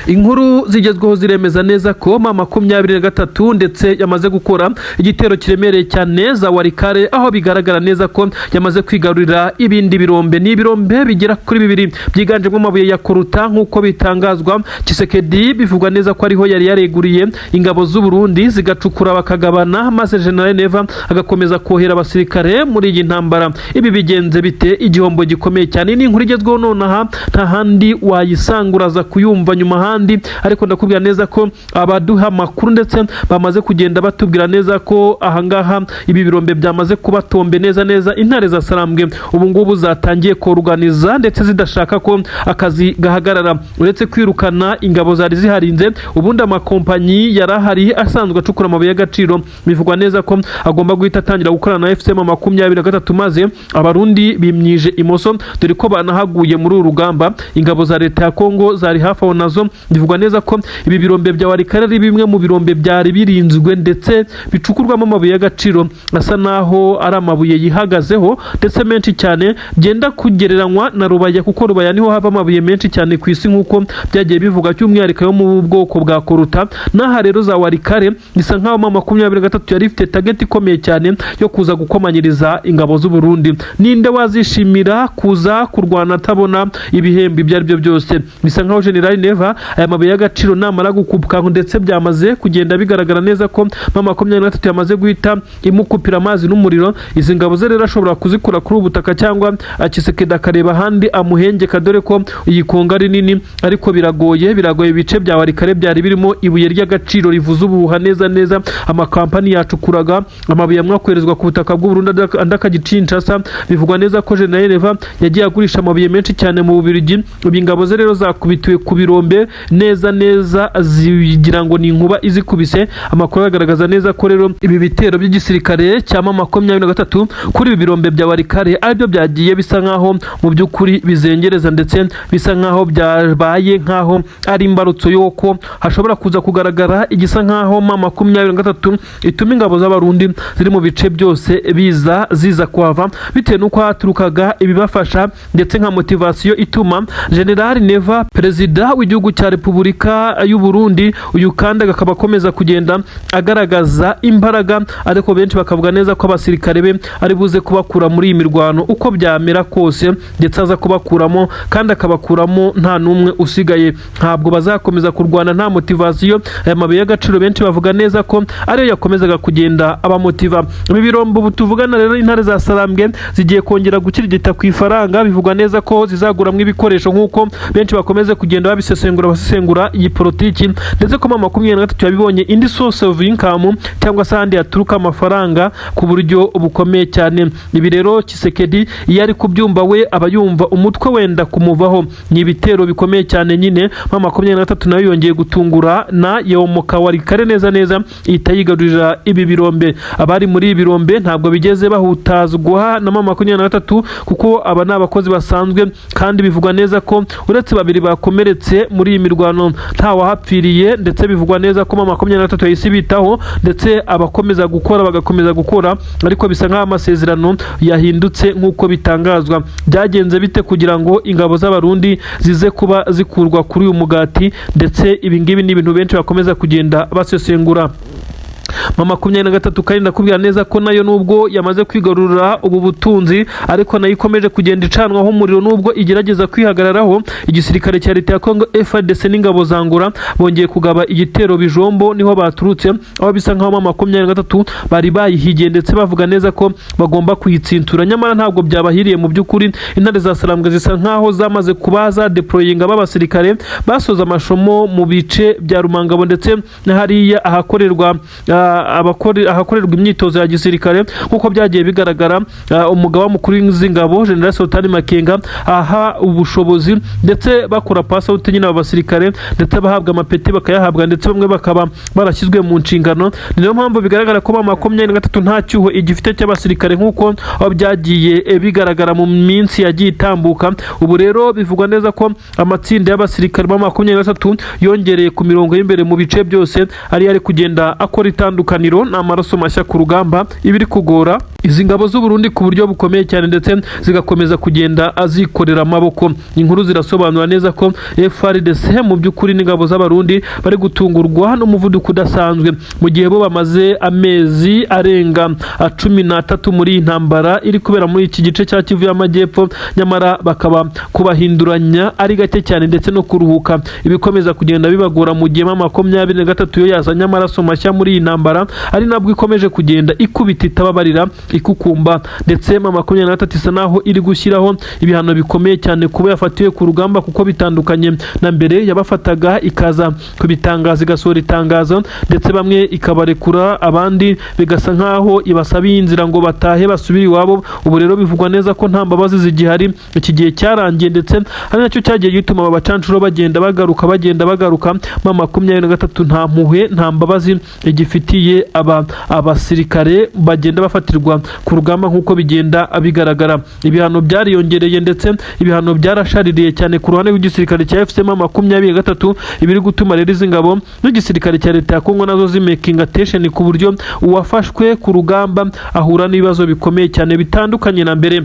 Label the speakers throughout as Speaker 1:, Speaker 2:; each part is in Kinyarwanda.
Speaker 1: Inkuru zigezweho ziremeza neza ko M23 ndetse yamaze gukora igitero kiremereye cyane za Warikare, aho bigaragara neza ko yamaze kwigarurira ibindi birombe. Ni ibirombe bigera kuri bibiri byiganjemo amabuye ya koruta nk'uko bitangazwa. Tshisekedi bivugwa neza ko ariho yari yareguriye ingabo z'u Burundi zigacukura bakagabana, maze General Neva agakomeza kohera abasirikare muri iyi ntambara. Ibi bigenze bite igihombo gikomeye cyane. Ni inkuru igezweho nonaha nta handi wayisanguraza kuyumva nyuma handi, ariko ndakubwira neza ko abaduha makuru ndetse bamaze kugenda batubwira neza ko ahangaha ibi birombe byamaze kubatombe neza intare za Sarambwe ubu ngubu zatangiye koruganiza ndetse zidashaka ko akazi gahagarara. Uretse kwirukana ingabo zari ziharinze, ubundi amakompanyi yarahari asanzwe acukura amabuye y'agaciro, bivugwa neza ko agomba guhita atangira gukorana na FCM 23, maze abarundi bimyije imoso dore ko banahaguye muri uru rugamba. Ingabo za leta ya Kongo zari hafi aho nazo. Bivugwa neza ko ibi birombe bya Warikare ari bimwe mu birombe byari birinzwe ndetse bicukurwamo amabuye y'agaciro asa naho ari amabuye yihagazeho ndetse menshi cyane, byenda kugereranywa na Rubaya, kuko Rubaya niho hava amabuye menshi cyane ku isi nk'uko byagiye bivuga, cy'umwihariko yo mu bwoko bwa koruta. Naha rero za Warikare bisa nkaho M23 yari ifite target ikomeye cyane yo kuza gukomanyiriza ingabo z'u Burundi. Ninde wazishimira kuza kurwana atabona ibihembo ibyo ari byo byose? Bisa nkaho General Neva aya mabuye y'agaciro namara gukupka ndetse byamaze kugenda bigaragara neza ko M23 yamaze guhita imukupira amazi n'umuriro. Izi ngabo ze rero ashobora kuzikura kuri ubutaka cyangwa Tshisekedi akareba handi amuhengeka, dore ko iyi Kongo ari nini, ariko biragoye ibice bya Warikare byari birimo ibuye ry'agaciro rivuza ubuha neza. Amakampani yacukuraga amabuye amwakoherezwa ku butaka bw'u Burundi andakagicinshasa. Bivugwa neza ko General Neva yagiye agurisha amabuye menshi cyane mu Bubiligi. Ingabo ze rero zakubituye ku birombe neza zigira ngo ni inkuba izikubise. Amakuru agaragaza neza ko rero ibi bitero by'igisirikare cya M23 kuri ibi birombe bya Warikare aribyo byagiye bisa nkaho mu by'ukuri bizengereza ndetse bisa nkaho byabaye nkaho ari imbarutso y'uko hashobora kuza kugaragara igisa nkaho M23 ituma ingabo z'abarundi ziri mu bice byose ziza kuhava, bitewe n'uko haturukaga ibibafasha ndetse nka motivasiyo ituma General Neva, perezida w'igihugu cya Repubulika y'u Burundi, uyu kandi akaba akomeza kugenda agaragaza imbaraga, ariko benshi bakavuga neza ko abasirikare be ari buze kubakura muri iyi mirwano uko byamera kose, ndetse aza kubakuramo kandi akabakuramo nta n'umwe usigaye. Ntabwo bazakomeza kurwana nta motivasiyo. Aya mabuye y'agaciro benshi bavuga neza ko ariyo yakomezaga kugenda abamotiva. Ibi birombo ubu tuvugana rero intare za Sarambwe zigiye kongera gukirigita ku ifaranga. Bivugwa neza ko zizaguramwo ibikoresho nk'uko benshi bakomeze kugenda basesengura iyi politiki, ndetse ko M23 yabibonye indi source of income cyangwa se handi yaturuka amafaranga ku buryo bukomeye cyane. Ibi rero Tshisekedi iyo ari kubyumva we aba yumva umutwe wenda kumuvaho. Ni ibitero bikomeye cyane nyine. M23 nayo yongeye gutungura na yomoka Warikare neza ihita yigarurira ibi birombe. Abari muri ibi birombe ntabwo bigeze bahutazwa na M23 kuko aba ni abakozi basanzwe, kandi bivugwa neza ko uretse babiri bakomeretse muri iyi mirwano nta wahapfiriye, ndetse bivugwa neza ko M23 yahise bitaho ndetse abakomeza gukora bagakomeza gukora, ariko bisa nkaho amasezerano yahindutse nk'uko bitangazwa. Byagenze bite kugira ngo ingabo z'abarundi zize kuba zikurwa kuri uyu mugati? Ndetse ibi ngibi ni ibintu benshi bakomeza kugenda basesengura. M23 kandi ndakubwira neza ko nayo nubwo yamaze kwigarurira ubu butunzi, ariko nayo ikomeje kugenda icanwaho umuriro nubwo igerageza kwihagararaho. Igisirikare cya leta ya Kongo FARDC n'ingabo za Angola bongeye kugaba igitero Bijombo, niho baturutse, aho bisa nkaho M23 bari bayihigiye ndetse bavuga neza ko bagomba kuyitsintura. Nyamara ntabwo byabahiriye mu by'ukuri. Intare za Sarambwe zisa nkaho zamaze kubaza deployinga b'abasirikare basoza amashomo mu bice bya Rumangabo ndetse na hariya ahakorerwa imyitozo ya gisirikare nk'uko byagiye bigaragara. Umugaba mukuru w'ingabo General Sultan Makenga aha ubushobozi ndetse bakora pass out nyine abasirikare ndetse bahabwa amapeti bakayahabwa ndetse bamwe bakaba barashyizwe mu nshingano. Niyo mpamvu bigaragara ko M23 nta cyuho igifite cy'abasirikare nk'uko byagiye bigaragara mu minsi yagiye itambuka. Ubu rero bivugwa neza ko amatsinda y'abasirikare M23 yongereye ku mirongo y'imbere mu bice byose ari kugenda akora itandukaniro ni amaraso mashya ku rugamba ibiri kugora izi ngabo z'u Burundi ku buryo bukomeye cyane ndetse zigakomeza kugenda azikorera amaboko. Inkuru zirasobanura neza ko FARDC mu by'ukuri n'ingabo z'abarundi bari gutungurwa n'umuvuduko udasanzwe mu gihe bo bamaze amezi arenga 13 muri intambara iri kubera muri iki gice cya Kivu y'Amajyepfo, nyamara bakaba kubahinduranya ari gake cyane ndetse no kuruhuka ibikomeza kugenda bibagora mu gihe 23 yo yazanye amaraso mashya muri iyi ntambara ari nabwo ikomeje kugenda ikubita itababarira ikukumba, ndetse 23 isa naho iri gushyiraho ibihano bikomeye cyane kuba yafatiwe ku rugamba kuko bitandukanye na mbere yabafataga ikaza kubitangaza igasohora itangazo ndetse bamwe ikabarekura abandi bigasa nkaho ibasabiye inzira ngo batahe basubire iwabo. Ubu rero bivugwa neza ko nta mbabazi zigihari, iki gihe cyarangiye ndetse ari nacyo cyagiye gituma aba bacancuro bagenda bagaruka 23 nta mpuhwe nta mbabazi igifitiye abasirikare bagenda bafatirwa ku rugamba nk'uko bigenda bigaragara. Ibihano byariyongereye ndetse ibihano byarashaririye cyane ku ruhande rw'igisirikare cya FCM 23 ibiri gutuma rero izi ngabo n'igisirikare cya leta ya Kongo nazo zimaking attention ku buryo uwafashwe ku rugamba ahura n'ibibazo bikomeye cyane bitandukanye na mbere.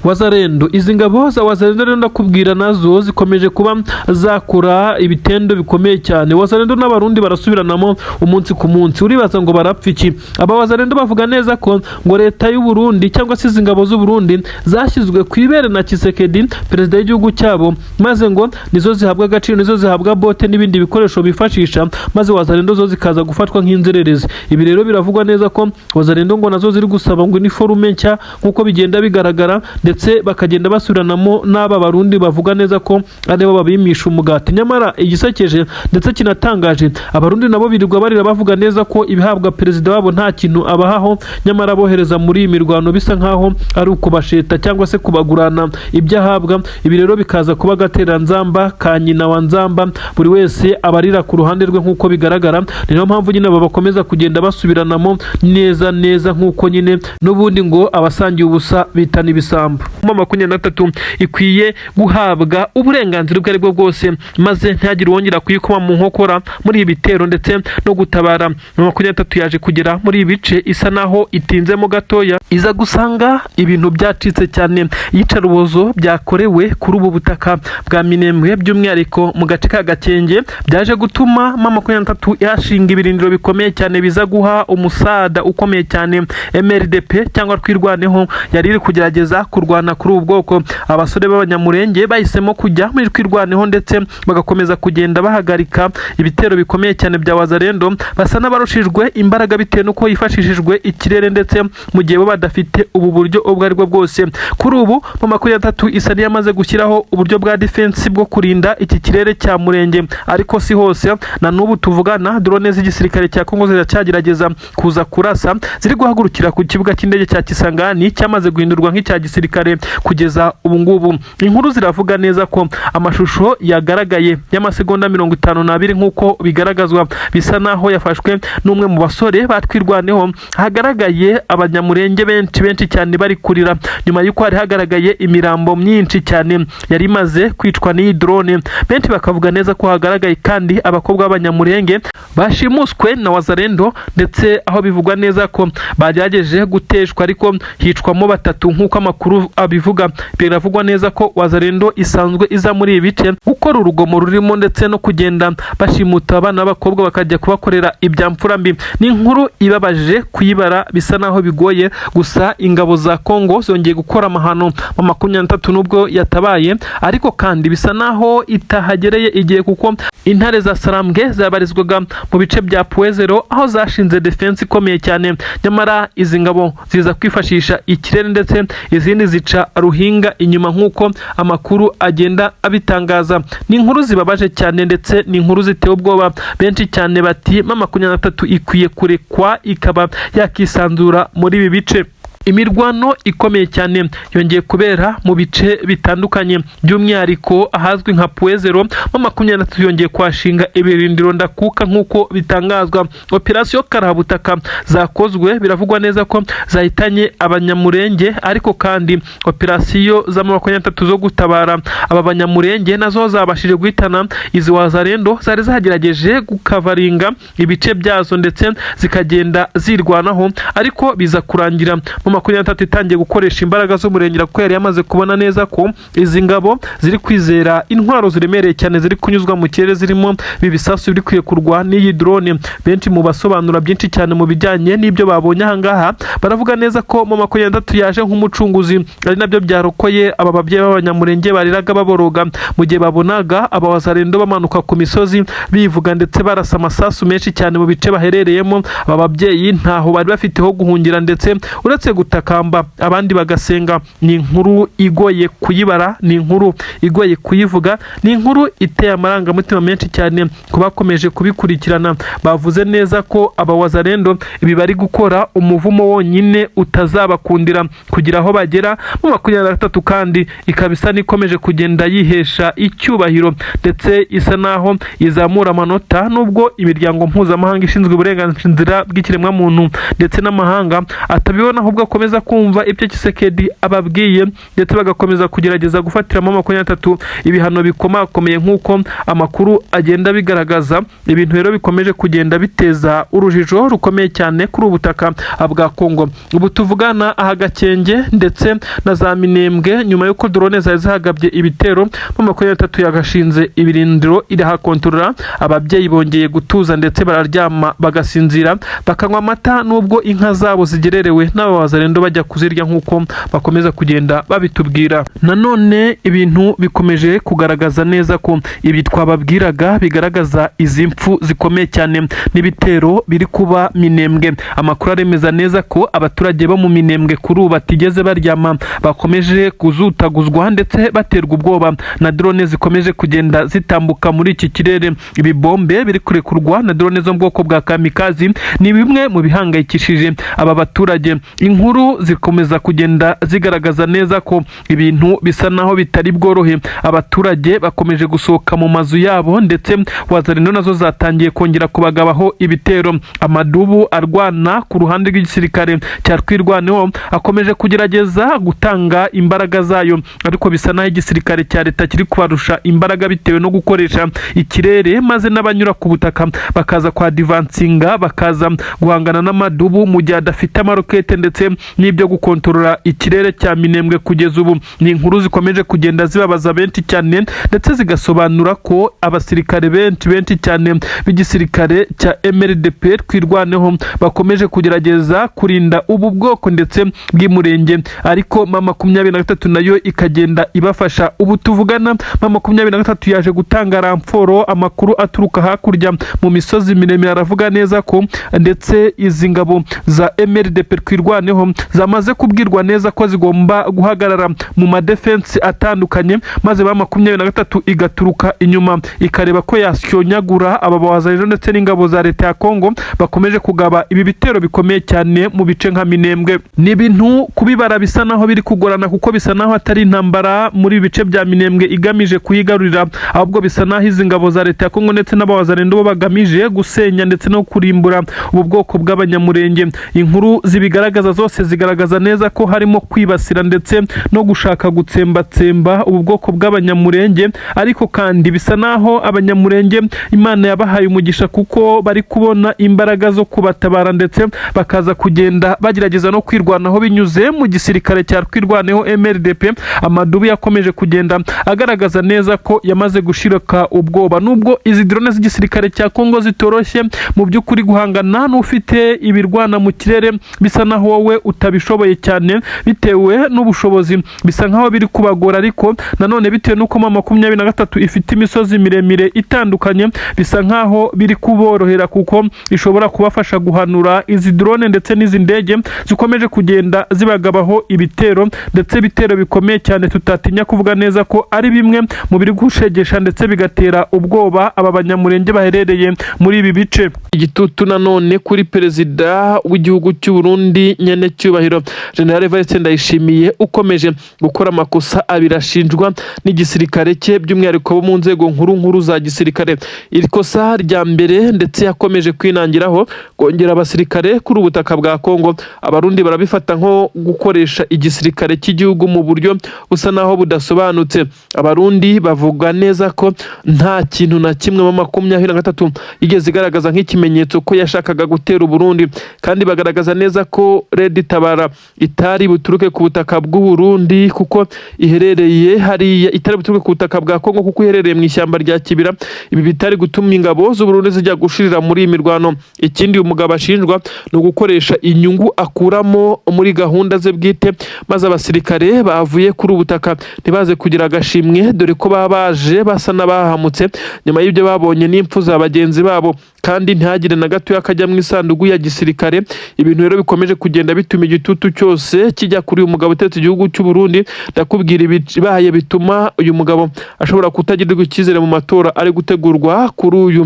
Speaker 1: Wazalendo, izi ngabo za Wazalendo rero ndakubwira nazo zikomeje kuba zakora ibitendo bikomeye cyane. Wazalendo n'abarundi barasubiranamo umunsi ku munsi, uribaza ngo barapfa iki? Aba Wazalendo bavuga neza ko ngo leta y'u Burundi cyangwa se izi ngabo z'u Burundi zashyizwe ku ibere na Tshisekedi perezida w'igihugu cyabo, maze ngo nizo zihabwa agaciro, nizo zihabwa bote n'ibindi bikoresho bifashisha, maze Wazalendo zo zikaza gufatwa nk'inzererezi. Ibi rero biravugwa neza ko Wazalendo ngo nazo ziri gusaba ngo uniforme nshya nkuko bigenda bigaragara, ndetse bakagenda basuranamo n'aba barundi bavuga neza ko aribo babimisha umugati. Nyamara igisekeje ndetse kinatangaje, abarundi nabo birirwa barira bavuga neza ko ibihabwa perezida wabo nta kintu abahaho, nyamara bohereza muri imirwano bisa nkaho ari ukubasheta cyangwa se kubagurana ibyo ahabwa. Ibi rero bikaza kuba gatera nzamba ka nyina wa nzamba, buri wese abarira ku ruhande rwe nk'uko bigaragara. Niyo mpamvu nyine bakomeza kugenda basubiranamo neza nk'uko nyine n'ubundi ngo abasangiye ubusa bitana ibisambo. 23 ikwiye guhabwa uburenganzira ubwo aribwo bwose, maze ntihagire wongera kuyikoma mu nkokora muri ibi bitero ndetse no gutabara. 23 yaje kugera muri ibice isa naho itinzemo gatoya, iza gusanga ibintu byacitse cyane. Iyicarubozo byakorewe kuri ubu butaka bwa Minembwe by'umwihariko mu gace ka Gakenge byaje gutuma 23 yashinga ibirindiro bikomeye cyane biza guha umusada ukomeye cyane MRDP cyangwa twirwaneho yari iri kugerageza kurwana kuri ubu bwoko. Abasore b'abanyamurenge bahisemo kujya muri twirwaneho ndetse bagakomeza kugenda bahagarika ibitero bikomeye cyane bya Wazalendo, basa n'abarushijwe imbaraga bitewe nuko yifashishijwe ikirere ndetse mu gihe bo badafite ubu buryo ubwo aribwo bwose. Kuri ubu 23 isa n'iyamaze gushyiraho uburyo bwa defense bwo kurinda iki kirere cya Murenge, ariko si hose. Na n'ubu tuvugana drone z'igisirikare cya Kongo ziracyagerageza kuza kurasa, ziri guhagurukira ku kibuga cy'indege cya Kisangani cyamaze guhindurwa nk'icya gisirikare kugeza ubu ngubu. Inkuru ziravuga neza ko amashusho yagaragaye y'amasegonda 52 nk'uko bigaragazwa bisa naho yafashwe n'umwe mu basore batwirwaneho. Hagaragaye abanyamurenge benshi cyane bari kurira nyuma y'uko hari hagaragaye imirambo myinshi cyane yari imaze kwicwa n'iyi drone. Benshi bakavuga neza ko hagaragaye kandi abakobwa b'abanyamurenge bashimuswe na Wazalendo, ndetse aho bivugwa neza ko bagerageje guteshwa ariko hicwamo 3 nk'uko amakuru abivuga. Biravugwa neza ko Wazalendo isanzwe iza muri ibice gukora urugomo rurimo ndetse no kugenda bashimuta abana b'abakobwa bakajya kubakorera ibyamfura mbi. Ni inkuru ibabaje kuyibara, bisa naho bigoye. Gusa ingabo za Kongo zongeye gukora amahano 23 nubwo yatabaye, ariko kandi bisa naho itahagereye igihe kuko intare za Sarambwe zabarizwaga mu bice bya Puezero aho zashinze defense ikomeye cyane. Nyamara izi ngabo ziza kwifashisha ikirere ndetse izindi zica ruhinga inyuma nk'uko amakuru agenda abitangaza. Ni inkuru zibabaje cyane ndetse ni inkuru ziteye ubwoba. Benshi cyane bati 23 ikwiye kurekwa ikaba yakisanzura muri ibi bice. Imirwano ikomeye cyane yongeye kubera mu bice bitandukanye, by'umwihariko ahazwi nka Puezero mu 23 yongeye kwashinga ibirindiro ndakuka nk'uko bitangazwa. Operasiyo Karahabutaka zakozwe, biravugwa neza ko zahitanye abanyamurenge, ariko kandi operasiyo za 23 zo gutabara aba banyamurenge nazo zabashije guhitana izi wazarendo zari zagerageje gukavaringa ibice byazo ndetse zikagenda zirwanaho, ariko biza kurangira mu 23 itangiye gukoresha imbaraga z'umurengera kuko yari yamaze kubona neza ko izi ngabo ziri kwizera intwaro ziremereye cyane ziri kunyuzwa mu kirere, zirimo bibisasu biri kwiyekurwa n'iyi drone. Benshi mu basobanura byinshi cyane mu bijyanye n'ibyo babonye ahangaha baravuga neza ko mu 23 yaje nk'umucunguzi, ari nabyo byarokoye aba babyeyi b'abanyamurenge bariraga baboroga mu gihe babonaga aba wazarendo bamanuka ku misozi bivuga ndetse barasa amasasu menshi cyane mu bice baherereyemo. Aba babyeyi ntaho bari bafite ho guhungira ndetse uretse gutakamba abandi bagasenga. Ni inkuru igoye kuyibara, ni inkuru igoye kuyivuga, ni inkuru iteye amarangamutima menshi cyane ku bakomeje kubikurikirana. Bavuze neza ko aba wazarendo ibi bari gukora umuvumo wonyine utazabakundira kugira aho bagera mu 23, kandi ikabisa nikomeje kugenda yihesha icyubahiro ndetse isa naho izamura amanota, nubwo imiryango mpuzamahanga ishinzwe uburenganzira bw'ikiremwa muntu ndetse n'amahanga atabibona, ahubwo akomeza kumva ibyo Tshisekedi ababwiye ndetse bagakomeza kugerageza gufatira mu 23 ibihano bikomakomeye nk'uko amakuru agenda bigaragaza. Ibintu rero bikomeje kugenda biteza urujijo rukomeye cyane kuri ubutaka bwa Kongo. Ubu tuvugana aha Gakenge ndetse na za Minembwe, nyuma y'uko drone zari zahagabye ibitero mu 23 yagashinze ibirindiro irahakontorora, ababyeyi bongeye gutuza ndetse bararyama bagasinzira bakanywa amata, nubwo inka zabo zigererewe n'aba wazarendo bajya kuzirya nk'uko bakomeza kugenda babitubwira. Nanone ibintu bikomeje kugaragaza neza ko ibi twababwiraga bigaragaza izi mpfu zikomeye cyane n'ibitero biri kuba Minembwe. Amakuru aremeza neza ko abaturage bo mu Minembwe kuri ubu batigeze baryama, bakomeje kuzutaguzwa ndetse baterwa ubwoba na drone zikomeje kugenda zitambuka muri iki kirere. Ibi bombe biri kurekurwa na drone zo mu bwoko bwa kamikazi ni bimwe mu bihangayikishije aba baturage. Inkuru zikomeza kugenda zigaragaza neza ko ibintu bisa naho bitari bworohe. Abaturage bakomeje gusohoka mu mazu yabo ndetse wazarendo nazo zatangiye kongera kubagabaho ibitero. Amadubu arwana ku ruhande rw'igisirikare cya Twirwaneho akomeje kugerageza gutanga imbaraga zayo, ariko bisa naho igisirikare cya leta kiri kubarusha imbaraga bitewe no gukoresha ikirere, maze n'abanyura ku butaka bakaza kwa divansinga bakaza guhangana n'amadubu mu gihe adafite amarokete ndetse n'ibyo gukontorora ikirere cya Minembwe. Kugeza ubu ni inkuru zikomeje kugenda zibabaza benshi cyane ndetse zigasobanura ko abasirikare benshi cyane b'igisirikare cya MRDP Twirwaneho bakomeje kugerageza kurinda ubu bwoko ndetse bw'imurenge, ariko mama 23 nayo ikagenda ibafasha. Ubu tuvugana mama 23 yaje gutanga ramforo, amakuru aturuka hakurya mu misozi miremire aravuga neza ko ndetse izi ngabo za MRDP Twirwaneho zamaze kubwirwa neza ko zigomba guhagarara mu madefense atandukanye, maze mama 23 igaturuka inyuma ikareba ko yasyonyagura aba bawazarendo ndetse n'ingabo za leta ya Kongo bakomeje kugaba ibi bitero bikomeye cyane mu bice nka Minembwe. Ni ibintu kubibara bisa naho biri kugorana kuko bisa naho atari intambara muri bice bya Minembwe igamije kuyigarurira, ahubwo bisa naho izi ngabo za leta ya Kongo ndetse n'abawazarendo bo bagamije gusenya ndetse no kurimbura ubu bwoko bw'abanyamurenge. Inkuru zibigaragaza zose zigaragaza neza ko harimo kwibasira ndetse no gushaka gutsembatsemba ubu bwoko bw'abanyamurenge, ariko kandi bisa naho abanyamurenge Imana yabahaye umugisha kuko bari kubona imbaraga zo kubatabara ndetse bakaza kugenda bagerageza no kwirwanaho binyuze mu gisirikare cya Twirwaneho MRDP. Amadubu yakomeje kugenda agaragaza neza ko yamaze gushirika ubwoba, nubwo izi drone z'igisirikare cya Kongo zitoroshye mu by'ukuri guhangana n'ufite ibirwana mu kirere, bisa naho wowe utabishoboye cyane bitewe n'ubushobozi, bisa nkaho biri kubagora, ariko nanone bitewe nuko mama 23 ifite imisozi miremire itandukanye bisa nkaho biri kuborohera kuko ishobora kubafasha guhanura izi drone ndetse n'izi ndege zikomeje kugenda zibagabaho ibitero ndetse ibitero bikomeye cyane tutatinya kuvuga neza ko ari bimwe mu biri gushegesha ndetse bigatera ubwoba aba banyamurenge baherereye muri ibi bice. Igitutu nanone kuri perezida w'igihugu cy'u Burundi Nyene cyubahiro General Evariste Ndayishimiye ukomeje gukora amakosa abiri ashinjwa n'igisirikare cye by'umwihariko bo mu nzego nkuru za gisirikare. Iri kosa rya mbere ndetse yakomeje kwinangiraho kongera abasirikare kuri ubutaka bwa Kongo. Abarundi barabifata nko gukoresha igisirikare cy'igihugu mu buryo busa naho budasobanutse. Abarundi bavuga neza ko nta kintu na kimwe mu 23 igeze igaragaza nk'ikimenyetso ko yashakaga gutera Burundi, kandi bagaragaza neza ko Red Tabara itari buturuke ku butaka bw'u Burundi kuko iherereye hariya, itari buturuke ku butaka bwa Kongo kuko iherereye mu ishyamba rya Kibira. Ibi bitari gutuma ingabo z'u Burundi zijya gushirira muri imirwano. Ikindi umugabo ashinjwa no gukoresha inyungu akuramo muri gahunda ze bwite, maze abasirikare bavuye kuri ubutaka ntibaze kugira agashimwe, dore ko babaje basa n'abahamutse nyuma y'ibyo babonye n'impfu za bagenzi babo, kandi ntihagire na gato yakajya mu isanduku ya gisirikare. Ibintu rero bikomeje kugenda bituma igitutu cyose kijya kuri uyu mugabo utetse igihugu cy'u Burundi. Ndakubwira ibibaye bituma uyu mugabo ashobora kutagirirwa icyizere mu matora ari gutegurwa kuri uyu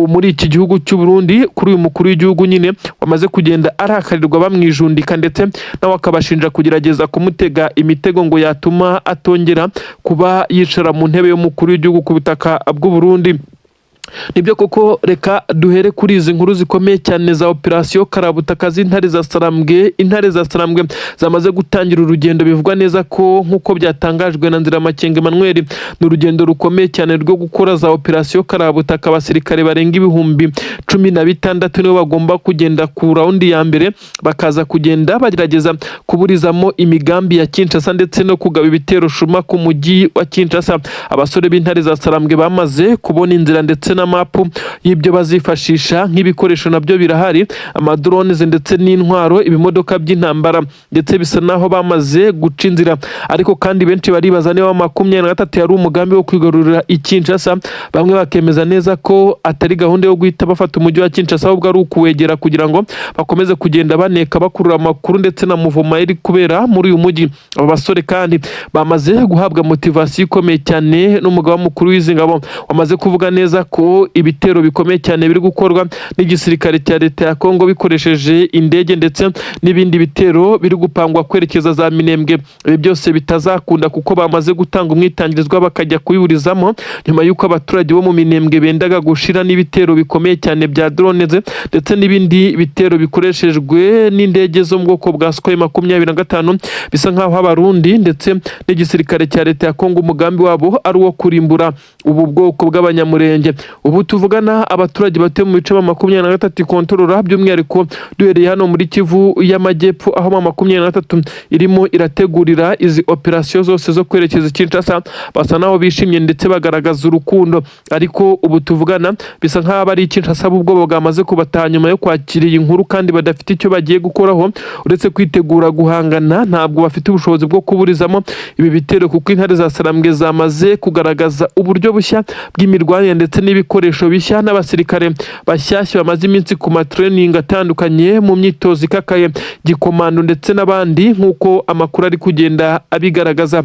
Speaker 1: muri iki gihugu cy'u Burundi, kuri uyu mukuru w'igihugu nyine wamaze kugenda arakarirwa bamwijundika, ndetse nawe akabashinja kugerageza kumutega imitego ngo yatuma atongera kuba yicara mu ntebe y'umukuru w'igihugu ku butaka bw'u Burundi. Nibyo koko, reka duhere kuri izi nkuru zikomeye cyane za operasiyo karabutaka z'intare za Sarambwe. Intare za Sarambwe zamaze gutangira urugendo bivugwa neza ko nk'uko byatangajwe na Nziramakenga Emmanuel, ni urugendo rukomeye cyane rwo gukora za operasiyo karabutaka. Abasirikare barenga 16,000 nibo bagomba kugenda ku raundi ya mbere, bakaza kugenda bagerageza kuburizamo imigambi ya Kinshasa ndetse no kugaba ibitero shuma ku mujyi wa Kinshasa. Abasore b'intare za Sarambwe bamaze kubona inzira ndetse na mapu y'ibyo bazifashisha, nk'ibikoresho nabyo birahari, amadrones ndetse n'intwaro, ibimodoka by'intambara, ndetse bisa naho bamaze guca inzira. Ariko kandi benshi baribaza niba 23 yari umugambi wo kwigarurira Kinshasa. Bamwe bakemeza neza ko atari gahunda yo guhita bafata umujyi wa Kinshasa, ahubwo ari ukuwegera kugira ngo bakomeze kugenda baneka bakurura amakuru ndetse na muvuma iri kubera muri uyu mujyi. Aba basore kandi bamaze guhabwa motivasiyo ikomeye cyane n'umugaba mukuru w'izi ngabo, wamaze kuvuga neza ko ibitero bikomeye cyane biri gukorwa n'igisirikare cya leta ya Kongo bikoresheje indege ndetse n'ibindi bitero biri gupangwa kwerekeza za Minembwe. Ibi byose bitazakunda kuko bamaze gutanga umwitangirizwa bakajya kuyiburizamo nyuma y'uko abaturage bo mu Minembwe bendaga gushira n'ibitero bikomeye cyane bya drones ndetse n'ibindi bitero bikoreshejwe n'indege zo mu bwoko bwa Sukhoi 25. Bisa nkaho Abarundi ndetse n'igisirikare cya leta ya Kongo umugambi wabo ari uwo kurimbura ubu bwoko bw'abanyamurenge. Ubu tuvugana abaturage batuye mu bice 23 kontorora, by'umwihariko duhereye hano muri Kivu y'Amajyepfo aho 23 irimo irategurira izi operasiyo zose zo kwerekeza Kinshasa. Basa naho bishimye ndetse bagaragaza urukundo, ariko ubu tuvugana bisa nkaho bari Kinshasa ubwo bwamaze kubataha nyuma yo kwakira iyi nkuru, kandi badafite icyo bagiye gukoraho uretse kwitegura guhangana. Ntabwo bafite ubushobozi bwo kuburizamo ibi bitero kuko intare za Sarambwe zamaze kugaragaza uburyo bushya bw'imirwanire ndetse n'ibikoresho bishya n'abasirikare bashyashya bamaze iminsi ku matraining atandukanye mu myitozo ikakaye gikomando ndetse n'abandi, nk'uko amakuru ari kugenda abigaragaza.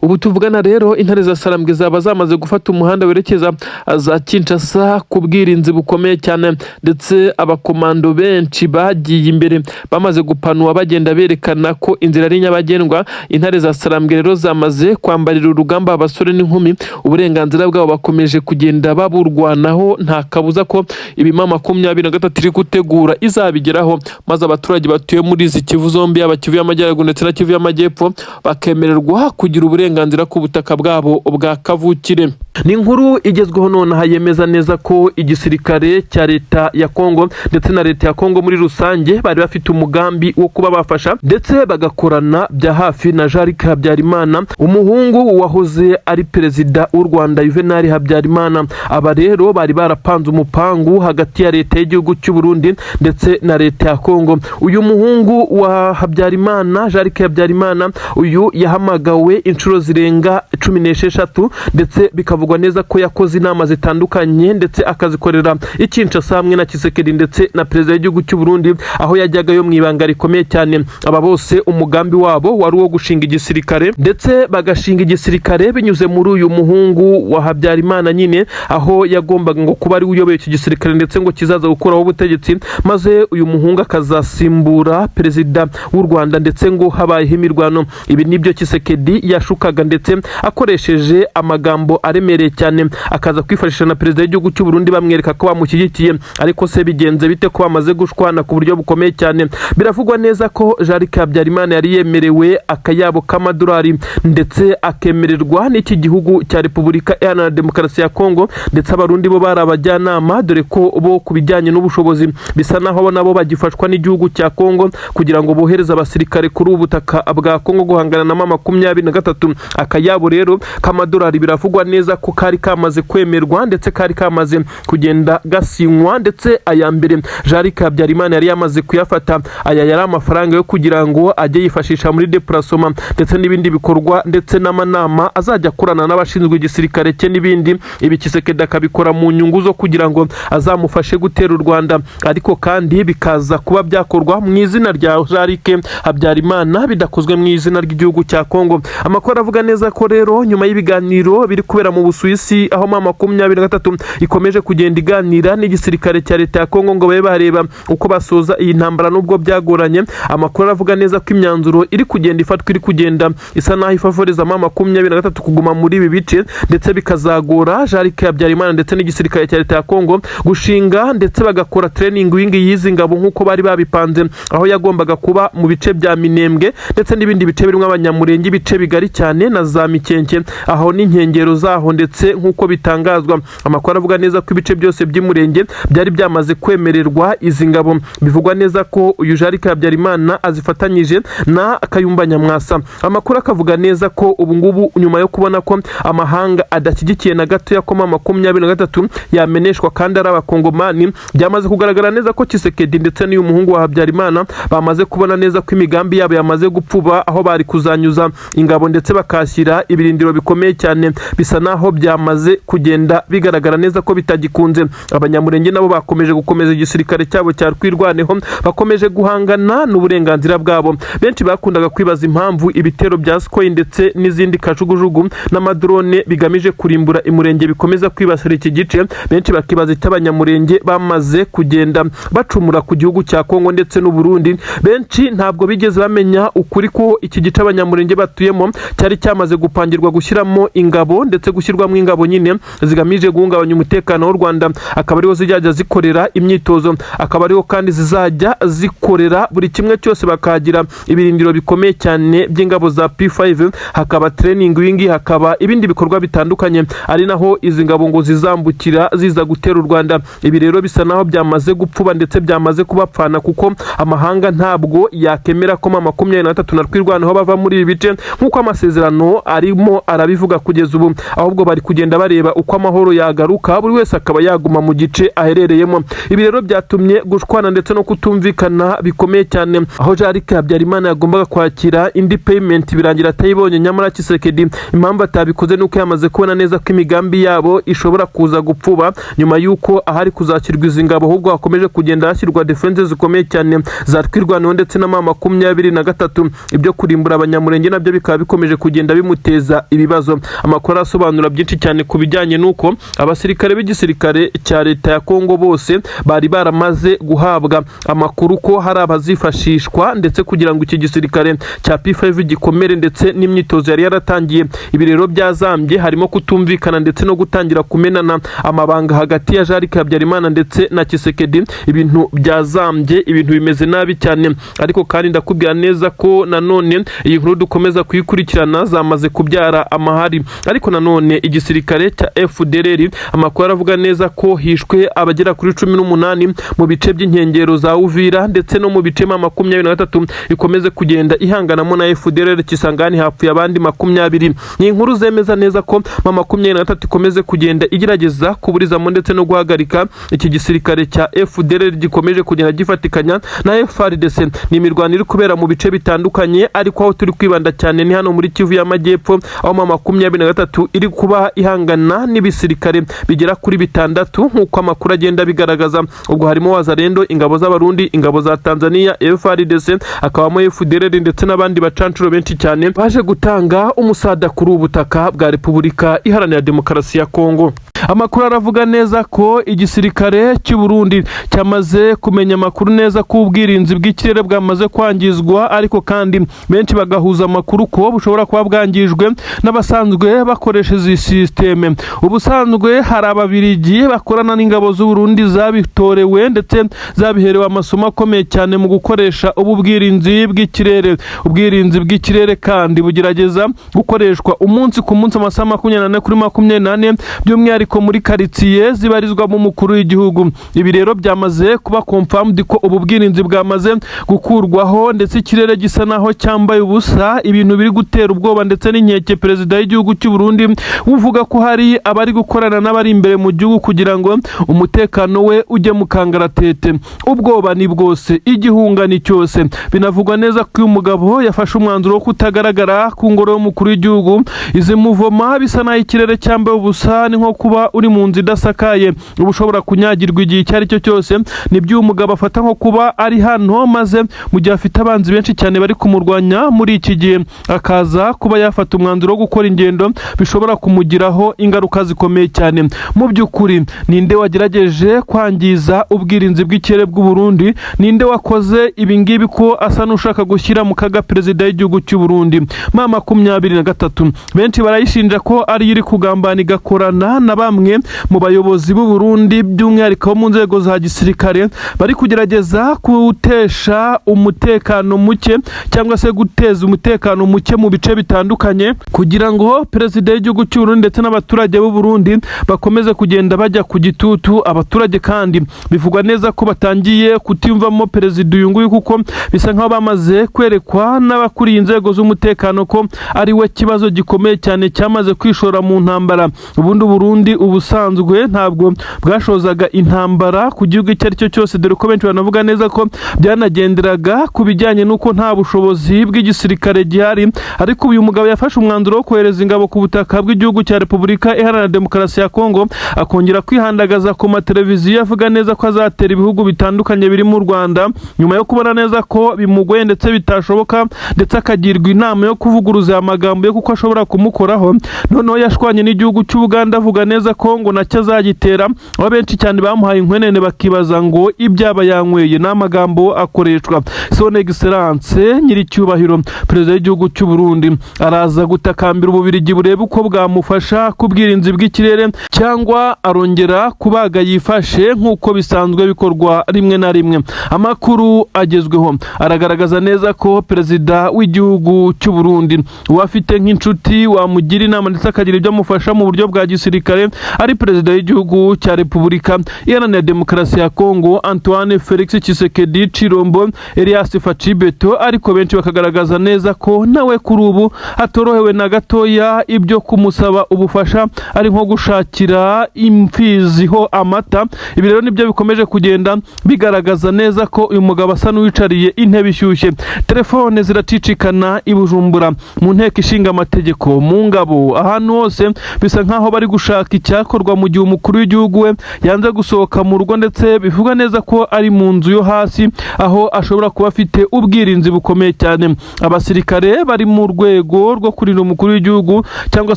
Speaker 1: Ubu tuvugana rero intare za Sarambwe zaba zamaze gufata umuhanda werekeza za Kinshasa ku bwirinzi bukomeye cyane, ndetse abakomando benshi bagiye imbere bamaze gupanwa bagenda berekana ko inzira ari nyabagendwa. Intare za Sarambwe rero zamaze kwambarira urugamba abasore n'inkumi, uburenganzira bwabo bakomeje kugenda baburwanaho. Nta kabuza ko ibima 23 iri gutegura izabigeraho, maze abaturage batuye muri izi Kivu zombi, aba Kivu y'Amajyaruguru ndetse na Kivu y'Amajyepfo, bakemererwa kugira uburenganzira ku butaka bwabo bwa kavukire. Ni inkuru igezweho nonaha yemeza neza ko igisirikare cya leta ya Kongo ndetse na leta ya Kongo muri rusange bari bafite umugambi wo kuba bafasha ndetse bagakorana bya hafi na Jean-Luc Habyarimana, umuhungu wahoze ari perezida w'u Rwanda Juvenal Habyarimana. Aba rero bari barapanze umupangu hagati ya leta y'igihugu cy'u Burundi ndetse na leta ya Kongo. Uyu muhungu wa Habyarimana, Jean-Luc Habyarimana, uyu yahamagawe inshuro zirenga 16 ndetse bikavugwa neza ko yakoze inama zitandukanye ndetse akazikorera Kinshasa hamwe na Tshisekedi ndetse na perezida w'igihugu cy'u Burundi aho yajyagayo mu ibanga rikomeye cyane. Aba bose umugambi wabo wari uwo gushinga igisirikare ndetse bagashinga igisirikare binyuze muri uyu muhungu wa Habyarimana nyine, aho yagombaga ngo kuba ari uyoboye iki gisirikare ndetse ngo kizaza gukuraho ubutegetsi maze uyu muhungu akazasimbura perezida w'u Rwanda ndetse ngo habayeho imirwano. Ibi nibyo Tshisekedi yashukaga ndetse akoresheje amagambo aremereye cyane, akaza kwifashisha na perezida w'igihugu cy'u Burundi bamwereka ko bamushyigikiye. Ariko se bigenze bite ko bamaze gushwana ku buryo bukomeye cyane? Biravugwa neza ko Jean-Luc Habyarimana yari yemerewe akayabo k'amadolari ndetse akemererwa n'iki gihugu cya Repubulika Iharanira Demokarasi ya Kongo, ndetse abarundi bo bari abajyanama dore ko bo kubijyanye n'ubushobozi bisa naho nabo bagifashwa n'igihugu cya Kongo kugira ngo bohereze abasirikare kuri ubutaka bwa Kongo guhangana na 23. Akayabo rero k'amadolari biravugwa neza ko kari kamaze kwemerwa ndetse kari kamaze kugenda gasinywa, ndetse aya mbere Jean-Luc Habyarimana yari yamaze kuyafata. Aya yari amafaranga yo kugira ngo ajye yifashisha muri déplacement ndetse n'ibindi bikorwa ndetse n'amanama azajya kurana n'abashinzwe igisirikare cye n'ibindi. Ibi Tshisekedi akabikora mu nyungu zo kugira ngo azamufashe gutera u Rwanda, ariko kandi bikaza kuba byakorwa mu izina rya Jean-Luc Habyarimana bidakozwe mu izina ry'igihugu cya Kongo. Amakuru avuga neza ko rero nyuma y'ibiganiro biri kubera mu Busuwisi aho 23 ikomeje kugenda iganira n'igisirikare cya leta ya Kongo ngo babe bareba uko basoza iyi ntambara nubwo byagoranye. Amakuru avuga neza ko imyanzuro iri kugenda ifatwa iri kugenda isa naho ifavoreza 23 kuguma muri ibi bice, ndetse bikazagora Jean-Luc Habyarimana ndetse n'igisirikare cya leta ya Kongo gushinga ndetse bagakora training wing y'izi ngabo nk'uko bari babipanze, aho yagombaga kuba mu bice bya Minembwe ndetse n'ibindi bice birimo abanyamurenge, ibice bigari cyane na za Mikenke aho n'inkengero zaho, ndetse nk'uko bitangazwa amakuru avuga neza ko ibice byose by'umurenge byari byamaze kwemererwa izi ngabo. Bivugwa neza ko uyu Jean-Luc Habyarimana azifatanyije na Kayumba Nyamwasa. Amakuru akavuga neza ko ubu ngubu nyuma yo kubona ko amahanga adashyigikiye na gato ya 23 yameneshwa kandi ari abakongomani, byamaze kugaragara neza ko Tshisekedi ndetse n'uyu muhungu wa Habyarimana bamaze kubona neza ko imigambi yabo yamaze gupfuba, aho bari kuzanyuza ingabo ndetse bakashyira ibirindiro bikomeye cyane. Bisa naho byamaze kugenda bigaragara neza ko bitagikunze. Abanyamurenge nabo bakomeje gukomeza igisirikare cyabo cya Rwirwaneho, bakomeje guhangana n'uburenganzira bwabo. Benshi bakundaga kwibaza impamvu ibitero bya Skoy ndetse n'izindi kajugujugu n'amadrone bigamije kurimbura imurenge bikomeza kwibasira iki gice. Benshi bakibaza icyo abanyamurenge bamaze kugenda bacumura ku gihugu cya Kongo ndetse n'u Burundi. Benshi ntabwo bigeze bamenya ukuri ko iki gice abanyamurenge batuyemo cyari cyamaze gupangirwa gushyiramo ingabo ndetse gushyirwamo ingabo nyine zigamije guhungabanya umutekano w'u Rwanda, akaba ariho zijya zikorera imyitozo, akaba ariho kandi zizajya zikorera buri kimwe cyose, bakagira ibirindiro bikomeye cyane by'ingabo za P5, hakaba training wing, hakaba ibindi bikorwa bitandukanye, ari naho izi ngabo ngo zizambukira ziza gutera u Rwanda. Ibi rero bisa naho byamaze gupfuba ndetse byamaze kubapfana, kuko amahanga ntabwo yakemera ko 23 na Rwirwaneho bava muri ibi bice nk'uko amasezerano arimo arabivuga kugeza ubu, ahubwo bari kugenda bareba uko amahoro yagaruka, buri wese akaba yaguma mu gice aherereyemo. Ibi rero byatumye gushwana ndetse no kutumvikana bikomeye cyane, aho Jean-Luc Habyarimana yagombaga kwakira indi payment birangira atayibonye. Nyamara Tshisekedi impamvu atabikoze nuko yamaze kubona neza ko imigambi yabo ishobora kuza gupfuba nyuma yuko ahari kuzakirwa izi ngabo, ahubwo hakomeje kugenda hashyirwa defense zikomeye cyane za Rwirwaneho ndetse na 23. Ibyo kurimbura abanyamurenge nabyo bikaba bikomeje kugenda bimuteza ibibazo. Amakuru asobanura byinshi cyane ku bijyanye nuko abasirikare b'igisirikare cya leta ya Kongo bose bari baramaze guhabwa amakuru ko hari abazifashishwa ndetse kugira ngo iki gisirikare cya P5 gikomere ndetse n'imyitozo yari yaratangiye. Ibi rero byazambye harimo kutumvikana ndetse no gutangira kumenana amabanga hagati ya Jean-Luc Habyarimana ndetse na Tshisekedi. Ibintu byazambye, ibintu bimeze nabi cyane, ariko kandi ndakubwira neza ko nanone iyi nkuru dukomeza kuyikurikirana zamaze kubyara amahari. Ariko nanone igisirikare cya FDLR amakuru aravuga neza ko hishwe abagera kuri 18 mu bice by'inkengero za Uvira ndetse no mu bice 23 ikomeze kugenda ihanganamo na FDLR. Kisangani hapfuye abandi 20. Ni inkuru zemeza neza ko 23 ikomeze kugenda igerageza kuburizamo ndetse no guhagarika iki gisirikare cya FDLR gikomeje kugenda gifatikanya na FARDC. Ni imirwano iri kubera mu bice bitandukanye, ariko aho turi kwibanda cyane ni hano muri Kivu y'Amajyepfo aho ma 23 iri kuba ihangana n'ibisirikare bigera kuri 6 nk'uko amakuru agenda bigaragaza. Ubwo harimo Wazalendo, ingabo z'Abarundi, ingabo za Tanzania, FARDC, akabamo FDLR ndetse n'abandi bacancuro benshi cyane baje gutanga umusada kuri ubutaka bwa Repubulika Iharanira Demokarasi ya Kongo. Amakuru aravuga neza ko igisirikare cy'u Burundi cyamaze kumenya amakuru neza ko ubwirinzi bw'ikirere bwamaze kwangizwa, ariko kandi benshi bagahuza amakuru ko bushobora kuba bwangijwe n'abasanzwe bakoresha izi systeme. Ubusanzwe hari ababirigi bakorana n'ingabo z'u Burundi zabitorewe ndetse zabiherewe amasomo akomeye cyane mu gukoresha ubu bwirinzi bw'ikirere. Ubwirinzi bw'ikirere kandi bugerageza gukoreshwa umunsi ku munsi amasaha 24 kuri 24 by'umwihariko muri karitsiye zibarizwa mu mukuru w'igihugu. Ibi rero byamaze kuba confirmed ko ubu bwirinzi bwamaze gukurwaho ndetse ikirere gisa naho cyambaye ubusa, ibintu biri gutera ubwoba ndetse n'inkeke perezida w'igihugu cy'u Burundi uvuga ko hari abari gukorana n'abari imbere mu gihugu kugira ngo umutekano we ujye mu kangaratete. Ubwoba ni bwose, igihunga ni cyose. Binavugwa neza ko uyu mugabo yafashe umwanzuro wo kutagaragara ku ngoro y'umukuru w'igihugu. Izi muvoma bisa naho ikirere cyambaye ubusa ni nko kuba uri mu nzu idasakaye ubushobora kunyagirwa igihe icyo ari cyo cyose. Nibyo uyu mugabo afata nko kuba ari hano, maze mu gihe afite abanzi benshi cyane bari kumurwanya muri iki gihe akaza kuba yafata umwanzuro wo gukora ingendo bishobora kumugiraho ingaruka zikomeye cyane. Mu by'ukuri ninde wagerageje kwangiza ubwirinzi bw'ikirere bw'u Burundi? Ninde wakoze ibi ngibi ko asa n'ushaka gushyira mu kaga perezida w'igihugu cy'u Burundi? Ma 23 benshi barayishinja ko ari iri kugambana igakorana na bamwe mu bayobozi b'u Burundi by'umwihariko mu nzego za gisirikare bari kugerageza gutesha umutekano muke cyangwa se guteza umutekano muke mu bice bitandukanye kugira ngo perezida w'igihugu cy'u Burundi ndetse n'abaturage b'u Burundi bakomeze kugenda bajya ku gitutu. Abaturage kandi bivugwa neza ko batangiye kutimvamo perezida uyu nguyu kuko bisa nkaho bamaze kwerekwa n'abakuriye inzego z'umutekano ko ari we kibazo gikomeye cyane cyamaze kwishora mu ntambara. Ubundi Burundi ubusanzwe ntabwo bwashozaga intambara ku gihugu icyo ari cyo cyose, dore ko benshi banavuga neza ko byanagenderaga ku bijyanye n'uko nta bushobozi bw'igisirikare gihari. Ariko uyu mugabo yafashe umwanzuro wo kohereza ingabo ku butaka bw'igihugu cya Repubulika Iharanira Demokarasi ya Kongo, akongera kwihandagaza ku mateleviziyo avuga neza ko azatera ibihugu bitandukanye biri mu Rwanda nyuma yo kubona neza ko bimugoye ndetse bitashoboka, ndetse akagirwa inama yo kuvuguruza amagambo yo kuko ashobora kumukoraho. Noneho yashwanye n'igihugu cy'Uganda avuga neza ko ngo nacyo azagitera, aho benshi cyane bamuhaye inkwenene bakibaza ngo ibyaba yanyweye n'amagambo akoreshwa. Son Excellence Nyiricyubahiro perezida w'igihugu cy'u Burundi araza gutakambira Ububirigi burebe uko bwamufasha kubwirinzi bw'ikirere cyangwa arongera kubaga yifashe nk'uko bisanzwe bikorwa rimwe na rimwe. Amakuru agezweho aragaragaza neza ko perezida w'igihugu cy'u Burundi wafite nk'inshuti wamugira inama ndetse akagira ibyo amufasha mu buryo bwa gisirikare ari perezida w'igihugu cya Repubulika Iharanira Demokarasi ya Kongo Antoine Felix Tshisekedi Chilombo Elias Facibeto, ariko benshi bakagaragaza neza ko nawe kuri ubu atorohewe na gatoya. Ibyo kumusaba ubufasha ari nko gushakira imfizi ho amata. Ibi rero nibyo bikomeje kugenda bigaragaza neza ko uyu mugabo asa n'uwicariye intebe ishyushye. Telefone ziracicikana i Bujumbura, mu nteko ishinga amategeko, mu ngabo, ahantu hose bisa nkaho bari gushaka icyakorwa mu gihe umukuru w'igihugu we yanze gusohoka mu rugo, ndetse bivuga neza ko ari mu nzu yo hasi aho ashobora kuba afite ubwirinzi bukomeye cyane. Abasirikare bari mu rwego rwo kurinda umukuru w'igihugu cyangwa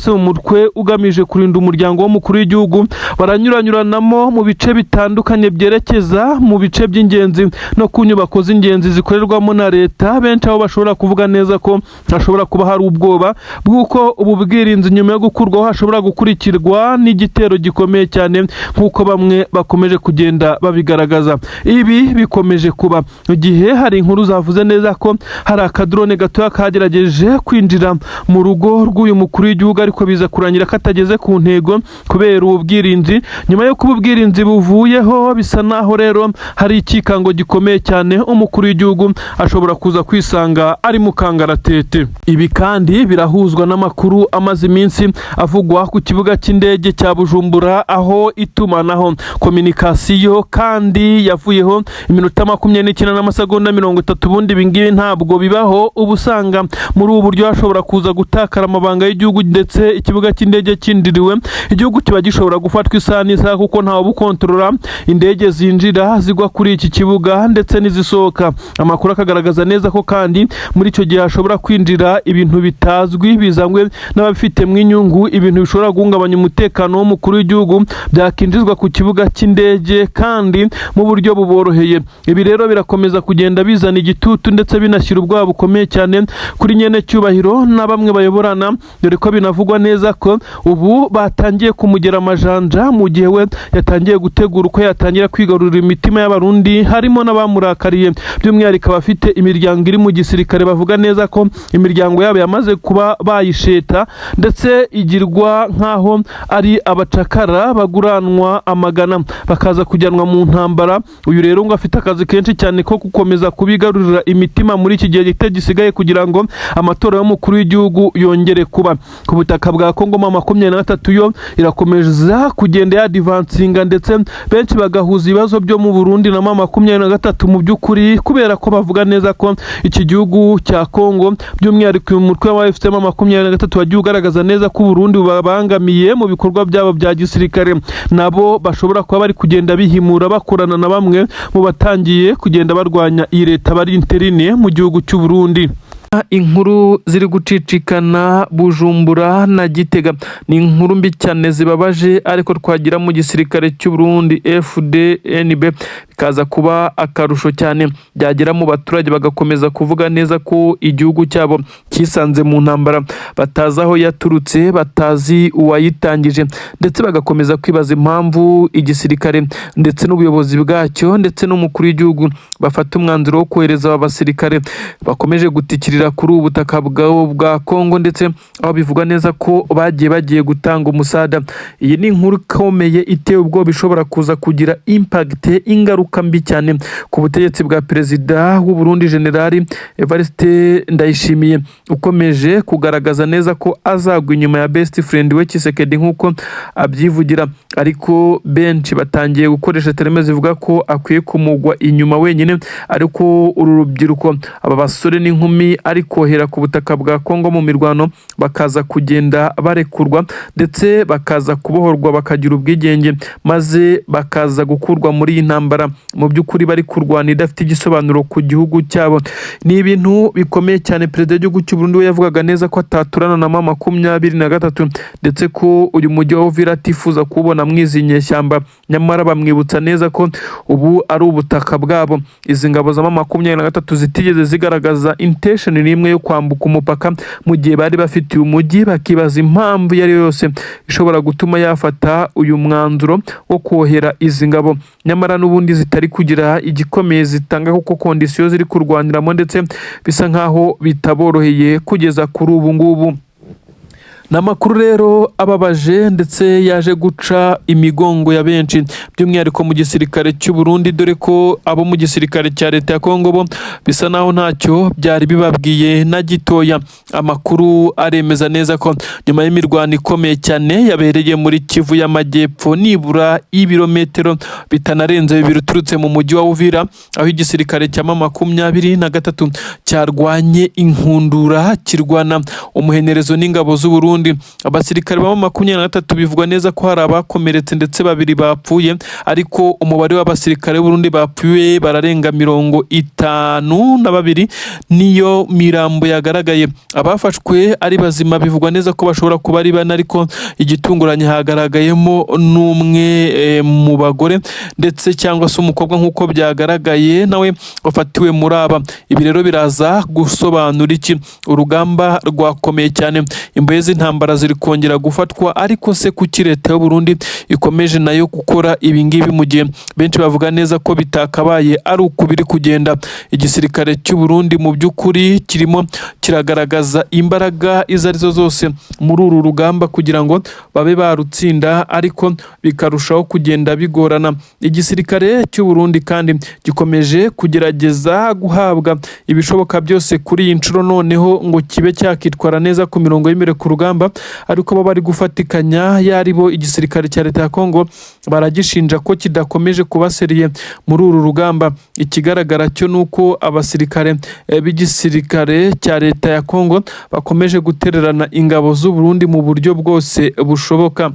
Speaker 1: se mu mutwe ugamije kurinda umuryango w'umukuru w'igihugu baranyuranyuranamo mu bice bitandukanye byerekeza mu bice by'ingenzi no ku nyubako z'ingenzi zikorerwamo na leta. Benshi aho bashobora kuvuga neza ko hashobora kuba hari ubwoba bw'uko ubu bwirinzi nyuma yo gukurwaho hashobora gukurikirwa n'igitero gikomeye cyane nk'uko bamwe bakomeje kugenda babigaragaza. Ibi bikomeje kuba igihe hari inkuru zavuze neza ko hari akadrone gatoya kagerageje kwinjira mu rugo rw'uyu mukuru w'igihugu, ariko biza kurangira katageze ku ntego kubera ubwirinzi. Nyuma yo kuba ubwirinzi buvuyeho bisa naho rero hari ikikango gikomeye cyane, umukuru w'igihugu ashobora kuza kwisanga ari mu kangaratete. Ibi kandi birahuzwa n'amakuru amaze iminsi avugwa ku kibuga cy'indege cya Bujumbura aho itumanaho kominikasiyo kandi yavuyeho iminota 29 n'amasegonda 30. Ubundi ibingibi ntabwo bibaho, ubu usanga muri ubu buryo hashobora kuza gutakara amabanga y'igihugu ndetse ikibuga cy'indege kindiriwe, igihugu kiba gishobora gufatwa isaha n'isaha kuko ntawe bukontorora indege zinjira zigwa kuri iki kibuga ndetse n'izisohoka. Amakuru akagaragaza neza ko kandi muri icyo gihe hashobora kwinjira ibintu bitazwi bizanywe n'abafite mu inyungu, ibintu bishobora guhungabanya umutekano w'umukuru w'igihugu byakinjizwa ku kibuga cy'indege kandi mu buryo buboroheye. Ibi rero birakomeza kugenda bizana igitutu ndetse binashyira ubwoba bukomeye cyane kuri nyene cyubahiro na bamwe bayoborana, dore ko binavugwa neza ko ubu batangiye kumugera amajanja mu gihe we yatangiye gutegura uko yatangira kwigarurira imitima y'abarundi, harimo n'abamurakariye by'umwihariko abafite imiryango iri mu gisirikare. Bavuga neza ko imiryango yabo yamaze kuba bayisheta ndetse igirwa nk'aho ari abacakara baguranwa amagana bakaza kujyanwa mu ntambara. Uyu rero ngo afite akazi kenshi cyane ko gukomeza kubigarurira imitima muri iki gihe gito gisigaye kugira ngo amatora y'umukuru w'igihugu yongere kuba. Ku butaka bwa Kongo 23 yo irakomeza kugenda yadivansinga ndetse benshi bagahuza ibibazo byo mu Burundi na 23 mu by'ukuri, kubera ko bavuga neza ko iki gihugu cya Kongo by'umwihariko umutwe wa FCM 23 wagiye ugaragaza neza ko Burundi babangamiye mu bikorwa byabo bya gisirikare, nabo bashobora kuba bari kugenda bihimura bakorana na bamwe mu batangiye kugenda barwanya iyi leta bari interine mu gihugu cy'u Burundi. Inkuru ziri gucicikana Bujumbura na Gitega ni inkuru mbi cyane zibabaje, ariko twagira mu gisirikare cy'u Burundi FDNB bikaza kuba akarusho cyane, byagera mu baturage bagakomeza kuvuga neza ko igihugu cyabo kisanze mu ntambara, batazi aho yaturutse, batazi uwayitangije, ndetse bagakomeza kwibaza impamvu igisirikare ndetse n'ubuyobozi bwacyo ndetse n'umukuru w'igihugu bafata umwanzuro wo kohereza aba basirikare bakomeje gutikirira kuri ubu butaka bwa Kongo, ndetse aho bivuga neza ko bagiye gutanga umusada. Iyi ni inkuru ikomeye iteye ubwoba bishobora kuza kugira impact, ingaruka mbi cyane ku butegetsi bwa perezida w'u Burundi Generali Evariste Ndayishimiye, ukomeje kugaragaza neza ko azagwa inyuma ya best friend we Tshisekedi nk'uko abyivugira, ariko benshi batangiye gukoresha terime zivuga ko akwiye kumugwa inyuma wenyine. Ariko uru rubyiruko, aba basore n'inkumi ariko hera ku butaka bwa Kongo mu mirwano bakaza kugenda barekurwa ndetse bakaza kubohorwa bakagira ubwigenge, maze bakaza gukurwa muri iyi ntambara mu by'ukuri bari kurwana idafite igisobanuro ku gihugu cyabo. Ni ibintu bikomeye cyane. Perezida w'igihugu cy'u Burundi we yavugaga neza ko ataturana na 23 ndetse ko uyu mujyi wa Uvira atifuza kubona mwizinye shyamba, nyamara bamwibutsa neza ko ubu ari ubutaka bwabo. Izi ngabo za 23 zitigeze zigaragaza intention n'imwe yo kwambuka umupaka mu gihe bari bafitiye umujyi, bakibaza impamvu yari yose ishobora gutuma yafata uyu mwanzuro wo kohera izi ngabo, nyamara n'ubundi zitari kugira igikomeye zitanga kuko kondisiyo ziri kurwaniramo ndetse bisa nkaho bitaboroheye kugeza kuri ubu ngubu. N'amakuru rero ababaje ndetse yaje guca imigongo ya benshi by'umwihariko mu gisirikare cy'u Burundi, dore ko abo mu gisirikare cya leta ya Kongo bo bisa naho ntacyo byari bibabwiye na gitoya. Amakuru aremeza neza ko nyuma y'imirwano ikomeye cyane yabereye muri Kivu y'Amajyepfo, nibura ibirometero bitanarenze 2 uturutse mu mujyi wa Uvira, aho igisirikare cya 23 cyarwanye inkundura kirwana umuhenerezo n'ingabo z'u Burundi. Abasirikare ba 23 bivugwa neza ko hari abakomeretse ndetse 2 bapfuye, ariko umubare w'abasirikare b'u Burundi bapfuye bararenga 52 niyo mirambo yagaragaye. Abafashwe ari bazima bivugwa neza ko bashobora kuba ari 4, ariko igitunguranye hagaragayemo n'umwe mu bagore ndetse cyangwa se umukobwa nk'uko byagaragaye nawe wafatiwe muri aba. Ibi rero biraza gusobanura iki? Urugamba rwakomeye cyane, imbohe z'intambara ziri kongera gufatwa, ariko se kuki leta y'u Burundi ikomeje nayo gukora ibi ngibi mu gihe benshi bavuga neza ko bitakabaye ari uko biri kugenda? Igisirikare cy'u Burundi mu by'ukuri kirimo kiragaragaza imbaraga izo arizo zose muri uru rugamba kugira ngo babe barutsinda, ariko bikarushaho kugenda bigorana. Igisirikare cy'u Burundi kandi gikomeje kugerageza guhabwa ibishoboka byose kuri iyi nshuro, noneho ngo kibe cyakitwara neza ku mirongo y'imbere ku rugamba rugamba ariko baba bari gufatikanya yaribo igisirikare cya leta ya Kongo baragishinja ko kidakomeje kubaseriye muri uru rugamba. Ikigaragara cyo nuko abasirikare b'igisirikare cya leta ya Kongo bakomeje gutererana ingabo z'u Burundi mu buryo bwose bushoboka.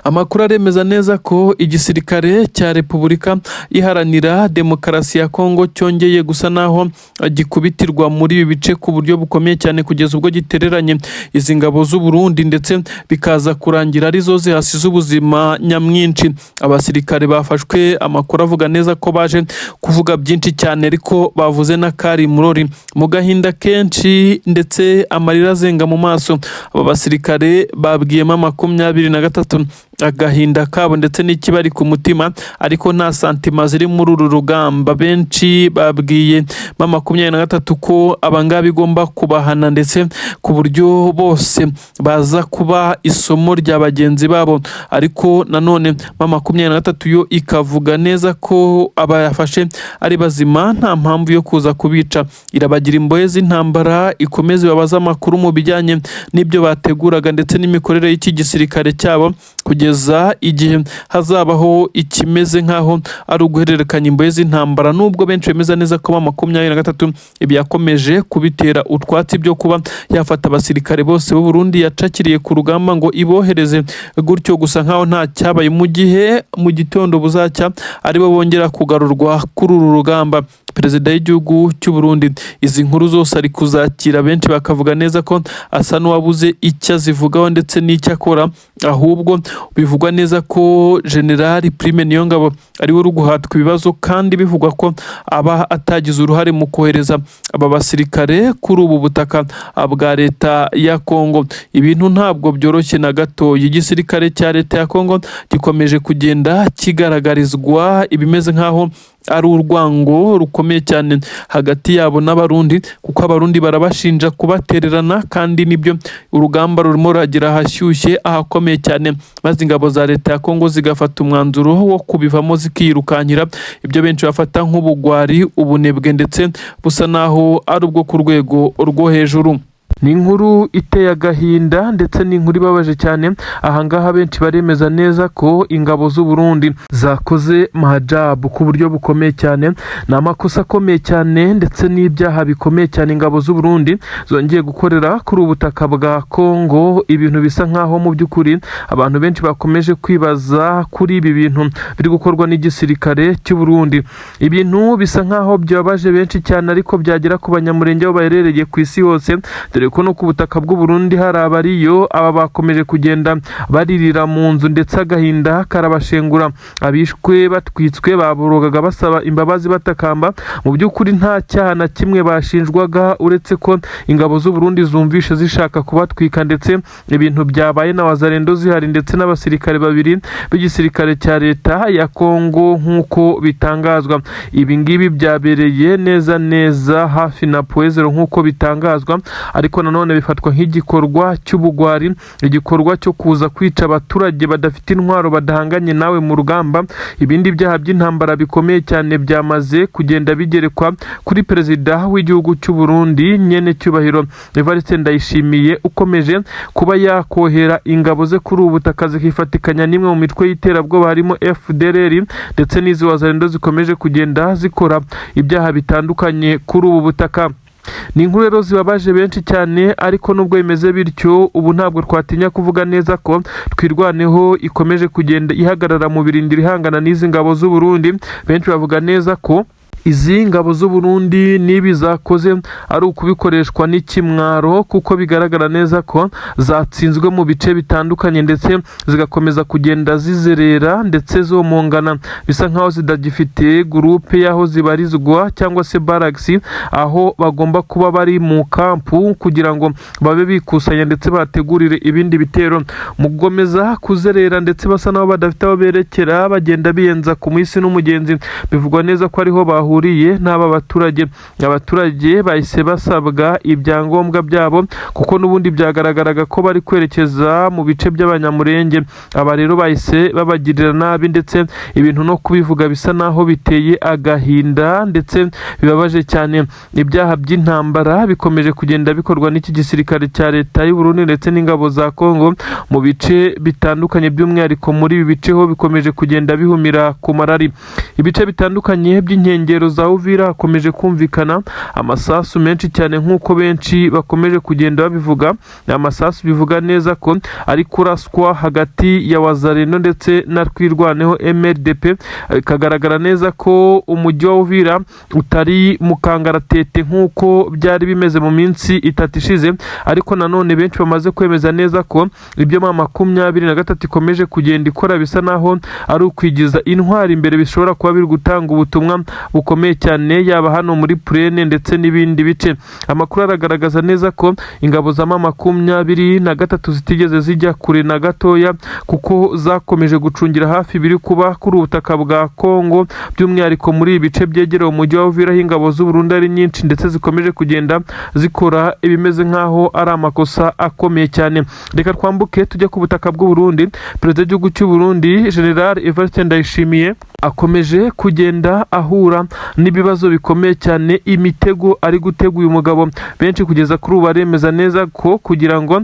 Speaker 1: Amakuru aremeza neza ko igisirikare cya Repubulika Iharanira Demokarasi ya Kongo cyongeye gusa naho gikubitirwa muri ibi bice ku buryo bukomeye cyane kugeza ubwo gitereranye izi ngabo z'u Burundi ndetse bikaza kurangira arizo zihasize ubuzima nyamwinshi. Abasirikare bafashwe, amakuru avuga neza ko baje kuvuga byinshi cyane ariko bavuze na kari murori mu gahinda kenshi ndetse amarira azenga mu maso. Aba basirikare babwiyemo 23 agahinda kabo ndetse n'ikibari ku mutima ariko nta santima ziri muri uru rugamba. Benshi babwiye 23 ko abangaba igomba kubahana ndetse ku buryo bose baza kuba isomo rya bagenzi babo, ariko nanone 23 yo ikavuga neza ko abayafashe ari bazima nta mpamvu yo kuza kubica. Irabagira imbohe z'intambara, ikomeze babaza amakuru mu bijyanye n'ibyo bateguraga ndetse n'imikorere y'iki gisirikare cyabo kugeza igihe hazabaho ikimeze nkaho ari uguhererekanya imbohe z'intambara. Nubwo benshi bemeza neza ko 23 ibyakomeje kubitera utwatsi byo kuba yafata abasirikare bose b'u Burundi yacakiriye ku rugamba ngo ibohereze gutyo gusa nkaho nta cyabaye, mu gihe mu gitondo buzacya aribo bongera kugarurwa kuri uru rugamba. Perezida w'igihugu cy'u Burundi izi nkuru zose ari kuzakira, benshi bakavuga neza ko asa n'uwabuze icyo azivugaho ndetse n'icyo akora, ahubwo bivugwa neza ko General Prime Niyongabo ari we uri guhatwa ibibazo kandi bivugwa ko aba atagize uruhare mu kohereza aba basirikare kuri ubu butaka bwa leta ya Kongo. Ibintu ntabwo byoroshye na gato. Igisirikare cya leta ya Kongo gikomeje kugenda kigaragarizwa ibimeze nkaho ari urwango rukomeye cyane hagati yabo n'abarundi, kuko abarundi barabashinja kubatererana kandi nibyo urugamba rurimo ruragira hashyushye ahakomeye cyane, maze ingabo za leta ya Kongo zigafata umwanzuro wo kubivamo zikirukankira ibyo benshi bafata nk'ubugwari, ubunebwe ndetse busa naho ari ubwo ku rwego rwo hejuru. Ni inkuru iteye agahinda ndetse ni inkuru ibabaje cyane. Ahangaha benshi baremeza neza ko ingabo z'u Burundi zakoze mahajabu ku buryo bukomeye cyane, ni amakosa akomeye cyane ndetse n'ibyaha bikomeye cyane ingabo z'u Burundi zongeye gukorera kuri ubutaka bwa Kongo. Ibintu bisa nkaho mu by'ukuri abantu benshi bakomeje kwibaza kuri ibi bintu biri gukorwa n'igisirikare cy'u Burundi. Ibintu bisa nkaho byabaje benshi cyane ariko byagera ku banyamurenge aho baherereye ku isi hose, dore ko no ku butaka bw'u Burundi hari abariyo aba bakomeje kugenda baririra mu nzu ndetse agahinda karabashengura. Abishwe batwitswe baborogaga basaba imbabazi batakamba, mu by'ukuri nta cyaha na kimwe bashinjwaga uretse ko ingabo z'u Burundi zumvishe zishaka kubatwika ndetse ibintu byabaye na wazarendo zihari ndetse n'abasirikare babiri b'igisirikare cya leta ya Kongo nk'uko bitangazwa. Ibi ngibi byabereye neza hafi na Poezero nk'uko bitangazwa, ariko nanone bifatwa nk'igikorwa cy'ubugwari, igikorwa cyo kuza kwica abaturage badafite intwaro badahanganye nawe mu rugamba. Ibindi byaha by'intambara bikomeye cyane byamaze kugenda bigerekwa kuri perezida w'igihugu cy'u Burundi nyene cyubahiro Evariste Ndayishimiye, ukomeje kuba yakohera ingabo ze kuri ubu butaka zikifatikanya n'imwe mu mitwe y'iterabwoba harimo FDLR ndetse n'izi wazarendo zikomeje kugenda zikora ibyaha bitandukanye kuri ubu butaka. Ni inkuru rero zibabaje benshi cyane, ariko nubwo bimeze bityo ubu ntabwo twatinya kuvuga neza ko Twirwaneho ikomeje kugenda ihagarara mu birindiro ihangana n'izi ngabo z'u Burundi. Benshi bavuga neza ko izi ngabo z'u Burundi nibi zakoze ari ukubikoreshwa n'ikimwaro, kuko bigaragara neza ko zatsinzwe mu bice bitandukanye ndetse zigakomeza kugenda zizerera ndetse zomongana, bisa nkaho zidagifite groupe yaho zibarizwa cyangwa se barracks aho bagomba kuba bari mu kampu kugira ngo babe bikusanya ndetse bategurire ibindi bitero. Mugomeza kuzerera ndetse basa naho badafite aho berekera bagenda biyenza ku mwisi n'umugenzi. Bivugwa neza ko ariho bahu bahuriye n'aba baturage. Abaturage bahise basabwa ibyangombwa byabo kuko n'ubundi byagaragaraga ko bari kwerekeza mu bice by'Abanyamulenge. Aba rero bahise babagirira nabi ndetse ibintu no kubivuga bisa naho biteye agahinda ndetse bibabaje cyane. Ibyaha by'intambara bikomeje kugenda bikorwa n'iki gisirikare cya leta y'u Burundi ndetse n'ingabo za Kongo mu bice bitandukanye, by'umwihariko muri ibi bice ho bikomeje kugenda bihumira ku marari. Ibice bitandukanye by'inkengero za Uvira hakomeje kumvikana amasasu menshi cyane nk'uko benshi bakomeje kugenda babivuga. Amasasu bivuga neza ko ari kuraswa hagati ya Wazalendo ndetse na Twirwaneho MRDP. Kagaragara neza ko umujyi wa Uvira utari mu kangaratete nk'uko byari bimeze mu minsi itatu ishize, ariko nanone benshi bamaze kwemeza neza ko ibyo M23 ikomeje kugenda ikora bisa naho ari ukwigiza intwari imbere, bishobora kuba biri gutanga ubutumwa bukomeye cyane yaba hano muri Plene ndetse n'ibindi bice. Amakuru aragaragaza neza ko ingabo za M23 zitigeze zijya kure na gatoya kuko zakomeje gucungira hafi biri kuba kuri ubutaka bwa Kongo, by'umwihariko muri ibi bice byegereye umujyi wa Uvira. Ingabo z'u Burundi ari nyinshi ndetse zikomeje kugenda zikora ibimeze nkaho ari amakosa akomeye cyane. Reka twambuke tujye ku butaka bw'u Burundi. Perezida w'igihugu cy'u Burundi General Evariste Ndayishimiye akomeje kugenda ahura n'ibibazo bikomeye cyane, imitego ari gutega uyu mugabo. Benshi kugeza kuri ubu baremeza neza ko kugira ngo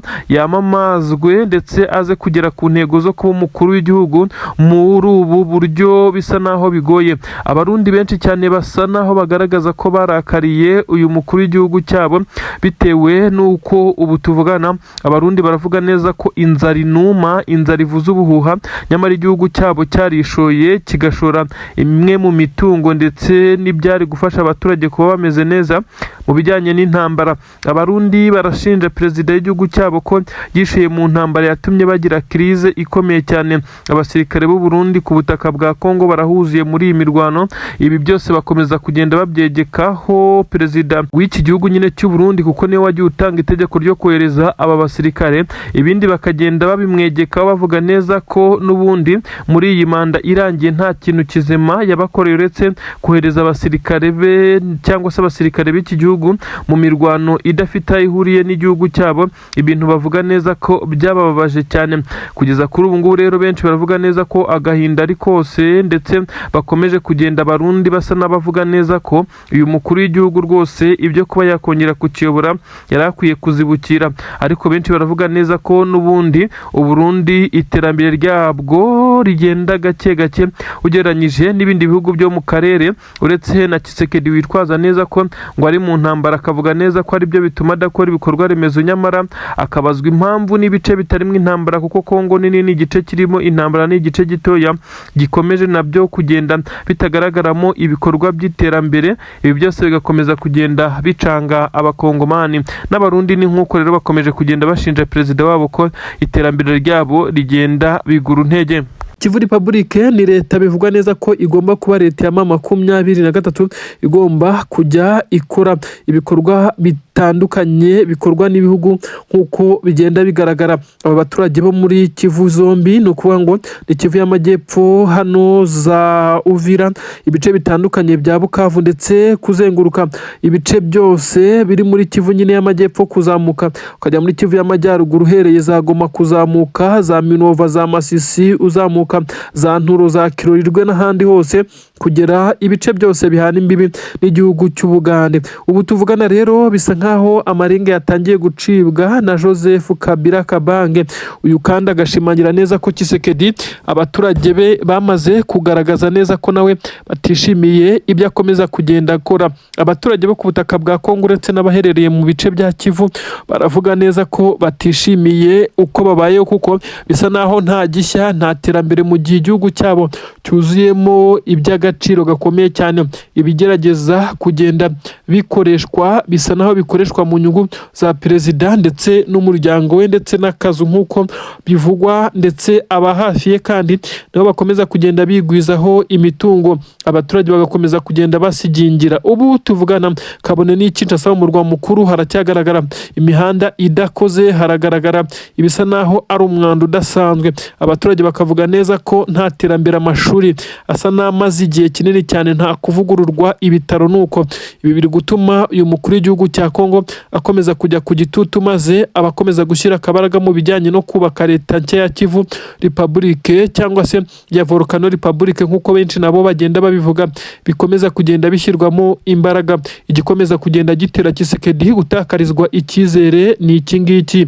Speaker 1: yamamazwe ndetse aze kugera ku ntego zo kuba umukuru w'igihugu muri ubu buryo bisa naho bigoye. Abarundi benshi cyane basa naho bagaragaza ko barakariye uyu mukuru w'igihugu cyabo bitewe n'uko ubu tuvugana Abarundi baravuga neza ko inzara inuma, inzara ivuza ubuhuha, nyamara igihugu cyabo cyarishoye kigashora imwe mu mitungo ndetse n'ibyari gufasha abaturage kuba bameze neza mu bijyanye n'intambara. Abarundi barashinja perezida w'igihugu cyabo ko yishuye mu ntambara yatumye bagira krize ikomeye cyane. Abasirikare b'u Burundi ku butaka bwa Kongo barahuzuye muri iyi mirwano. Ibi byose bakomeza kugenda babyegekaho perezida w'iki gihugu nyine cy'u Burundi kuko niwe wagiye utanga itegeko ryo kohereza aba basirikare. Ibindi bakagenda babimwegekaho bavuga neza ko n'ubundi muri iyi manda irangiye nta kintu kizima yabakoreye uretse kohereza abasirikare be cyangwa se abasirikare b'iki gihugu mu mirwano idafite aho ihuriye n'igihugu cyabo. Ibintu bavuga neza ko byabababaje cyane. Kugeza kuri ubu ngubu rero benshi baravuga neza ko agahinda ari kose ndetse bakomeje kugenda Abarundi basa n'abavuga neza ko uyu mukuru w'igihugu rwose ibyo kuba yakongera kukiyobora yari akwiye kuzibukira. Ariko benshi baravuga neza ko n'ubundi Uburundi iterambere ryabwo rigenda gake gake ugereranyije n'ibindi bihugu byo mu karere, uretse na Tshisekedi witwaza neza ko ngo ari mu ntambara, akavuga neza ko ari byo bituma adakora ibikorwa remezo, nyamara akabazwa impamvu n'ibice bitarimo intambara kuko Kongo nini ni igice kirimo intambara, ni igice gitoya gikomeje nabyo kugenda bitagaragaramo ibikorwa by'iterambere. Ibi byose bigakomeza kugenda bicanga abakongomani n'Abarundi. Ni nk'uko rero bakomeje kugenda bashinja perezida wabo ko iterambere ryabo rigenda bigura intege. Kivu Republic ni leta bivugwa neza ko igomba kuba leta ya M23 igomba kujya ikora ibikorwa bitandukanye bikorwa n'ibihugu nk'uko bigenda bigaragara. Aba baturage bo muri Kivu zombi ni ukuvuga ngo ni Kivu y'Amajyepfo hano za Uvira, ibice bitandukanye bya Bukavu ndetse kuzenguruka ibice byose biri muri Kivu nyine y'Amajyepfo kuzamuka ukajya muri Kivu y'Amajyaruguru uhereye za Goma kuzamuka za Minova za Masisi uzamuka za Nturo za Kirorirwe n'ahandi hose kugera ibice byose bihana imbibi n'igihugu cy'Ubugande. Ubu tuvugana rero bisa nkaho amarenga yatangiye gucibwa na Joseph Kabila Kabange. Uyu kandi agashimangira neza ko Tshisekedi abaturage be bamaze kugaragaza neza ko nawe batishimiye ibyo akomeza kugenda akora. Abaturage bo ku butaka bwa Kongo uretse n'abaherereye mu bice bya Kivu baravuga neza ko batishimiye uko babayeho kuko bisa naho nta gishya nta terambere mu gihe igihugu cyabo cyuzuyemo iby'agaciro gakomeye cyane. Ibigerageza kugenda bikoreshwa bisa naho zikoreshwa mu nyungu za perezida ndetse n'umuryango we ndetse n'akazu nk'uko bivugwa, ndetse aba hafi ye kandi nabo bakomeza kugenda bigwizaho imitungo, abaturage bagakomeza kugenda basigingira. Ubu tuvugana kabone n'Kinshasa mu murwa mukuru haracyagaragara imihanda idakoze, haragaragara ibisa naho ari umwanda udasanzwe. Abaturage bakavuga neza ko nta terambere, amashuri asa n'amaze igihe kinini cyane nta kuvugururwa, ibitaro nuko. Ibi biri gutuma uyu mukuru w'igihugu cya Kongo akomeza kujya ku gitutu, maze abakomeza gushyira akabaraga mu bijyanye no kubaka leta nshya ya Kivu Republique cyangwa se ya Volcano Republique nk'uko benshi nabo bagenda babivuga, bikomeza kugenda bishyirwamo imbaraga. Igikomeza kugenda gitera Tshisekedi gutakarizwa icyizere ni iki ngiki.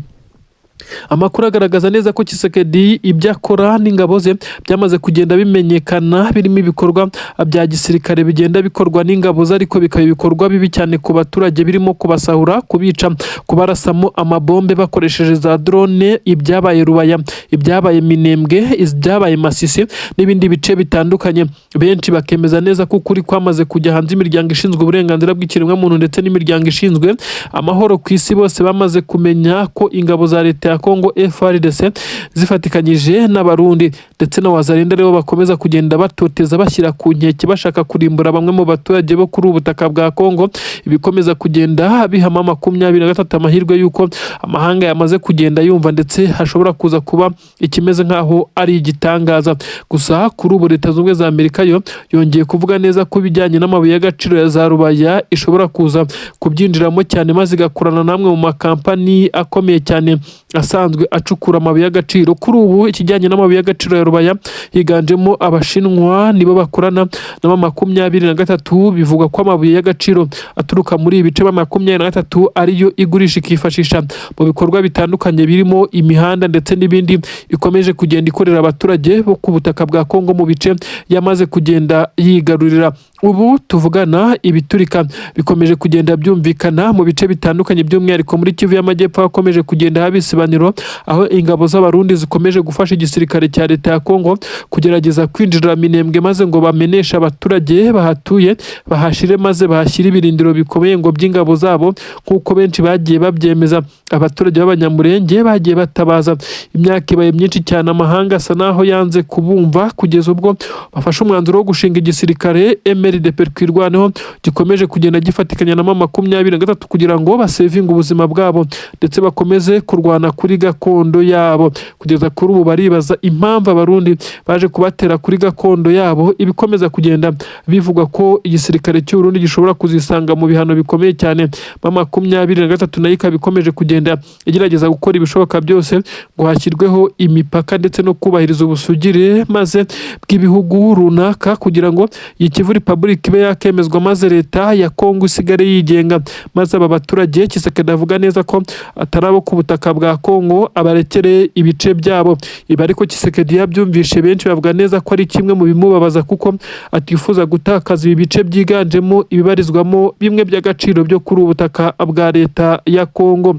Speaker 1: Amakuru agaragaza neza ko Tshisekedi ibyo akora n'ingabo ze byamaze kugenda bimenyekana, birimo ibikorwa bya gisirikare bigenda bikorwa n'ingabo ze, ariko bikaba ibikorwa bibi cyane ku baturage, birimo kubasahura, kubica, kubarasamo amabombe bakoresheje za drone, ibyabaye Rubaya, ibyabaye Minembwe, ibyabaye Masisi n'ibindi bice bitandukanye. Benshi bakemeza neza ko ukuri kwamaze kujya hanze. Imiryango ishinzwe uburenganzira bw'ikiremwamuntu ndetse n'imiryango ishinzwe amahoro ku isi bose bamaze kumenya ko ingabo za leta ya Kongo FARDC zifatikanyije n'abarundi ndetse na wazalendo rero bakomeza kugenda batoteza bashyira ku nkeke, bashaka kurimbura bamwe mu baturage bo kuri ubutaka bwa Kongo. Ibikomeza kugenda bihama 23 amahirwe yuko amahanga yamaze kugenda yumva, ndetse hashobora kuza kuba ikimeze nkaho ari igitangaza. Gusa kuri ubu Leta Zunze za Amerika yo yongeye kuvuga neza ko bijyanye n'amabuye y'agaciro ya za Rubaya ishobora kuza kubyinjiramo cyane, maze igakorana namwe mu makampani akomeye cyane asanzwe acukura amabuye y'agaciro. Kuri ubu ikijyanye n'amabuye y'agaciro ya Rubaya higanjemo Abashinwa, nibo bakorana na 23. Bivugwa ko amabuye y'agaciro aturuka muri ibi bice 23 ariyo igurisha ikifashisha mu bikorwa bitandukanye birimo imihanda ndetse n'ibindi, ikomeje kugenda ikorera abaturage bo ku butaka bwa Kongo mu bice yamaze kugenda yigarurira. Ubu tuvugana ibiturika bikomeje kugenda byumvikana mu bice bitandukanye, by'umwihariko muri Kivu y'Amajyepfo hakomeje kugenda habisibaniro, aho ingabo z'abarundi zikomeje gufasha igisirikare cya leta ya Kongo kugerageza kwinjira Minembwe, maze ngo bamenesha abaturage bahatuye, bahashire maze bahashyire ibirindiro bikomeye ngo by'ingabo zabo, nk'uko benshi bagiye babyemeza. Abaturage b'Abanyamurenge bagiye batabaza. Imyaka ibaye myinshi cyane, amahanga asa naho yanze kubumva, kugeza ubwo bafashe umwanzuro wo gushinga igisirikare MLDP kwirwaneho gikomeje kugenda gifatikanya na 23 kugira ngo basevinge ubuzima bwabo ndetse bakomeze kurwana kuri gakondo yabo. Kugeza kuri ubu baribaza impamvu abarundi baje kubatera kuri gakondo yabo. Ibikomeza kugenda bivugwa ko igisirikare cy'u Burundi gishobora kuzisanga mu bihano bikomeye cyane. 23 nayo ikaba ikomeje kugenda igerageza gukora ibishoboka byose ngo hashyirweho imipaka ndetse no kubahiriza ubusugire maze bw'ibihugu runaka, kugira ngo iyi Kivu Republic ibe yakemezwa, maze leta ya Kongo isigare yigenga. Maze aba baturage Tshisekedi avuga neza ko atarabo ku butaka bwa Kongo, abarekere ibice byabo. Ibi ariko Tshisekedi yabyumvishe, benshi bavuga neza ko ari kimwe mu bimubabaza, kuko atifuza gutakaza ibi bice byiganjemo ibibarizwamo bimwe by'agaciro byo kuri ubutaka bwa leta ya Kongo.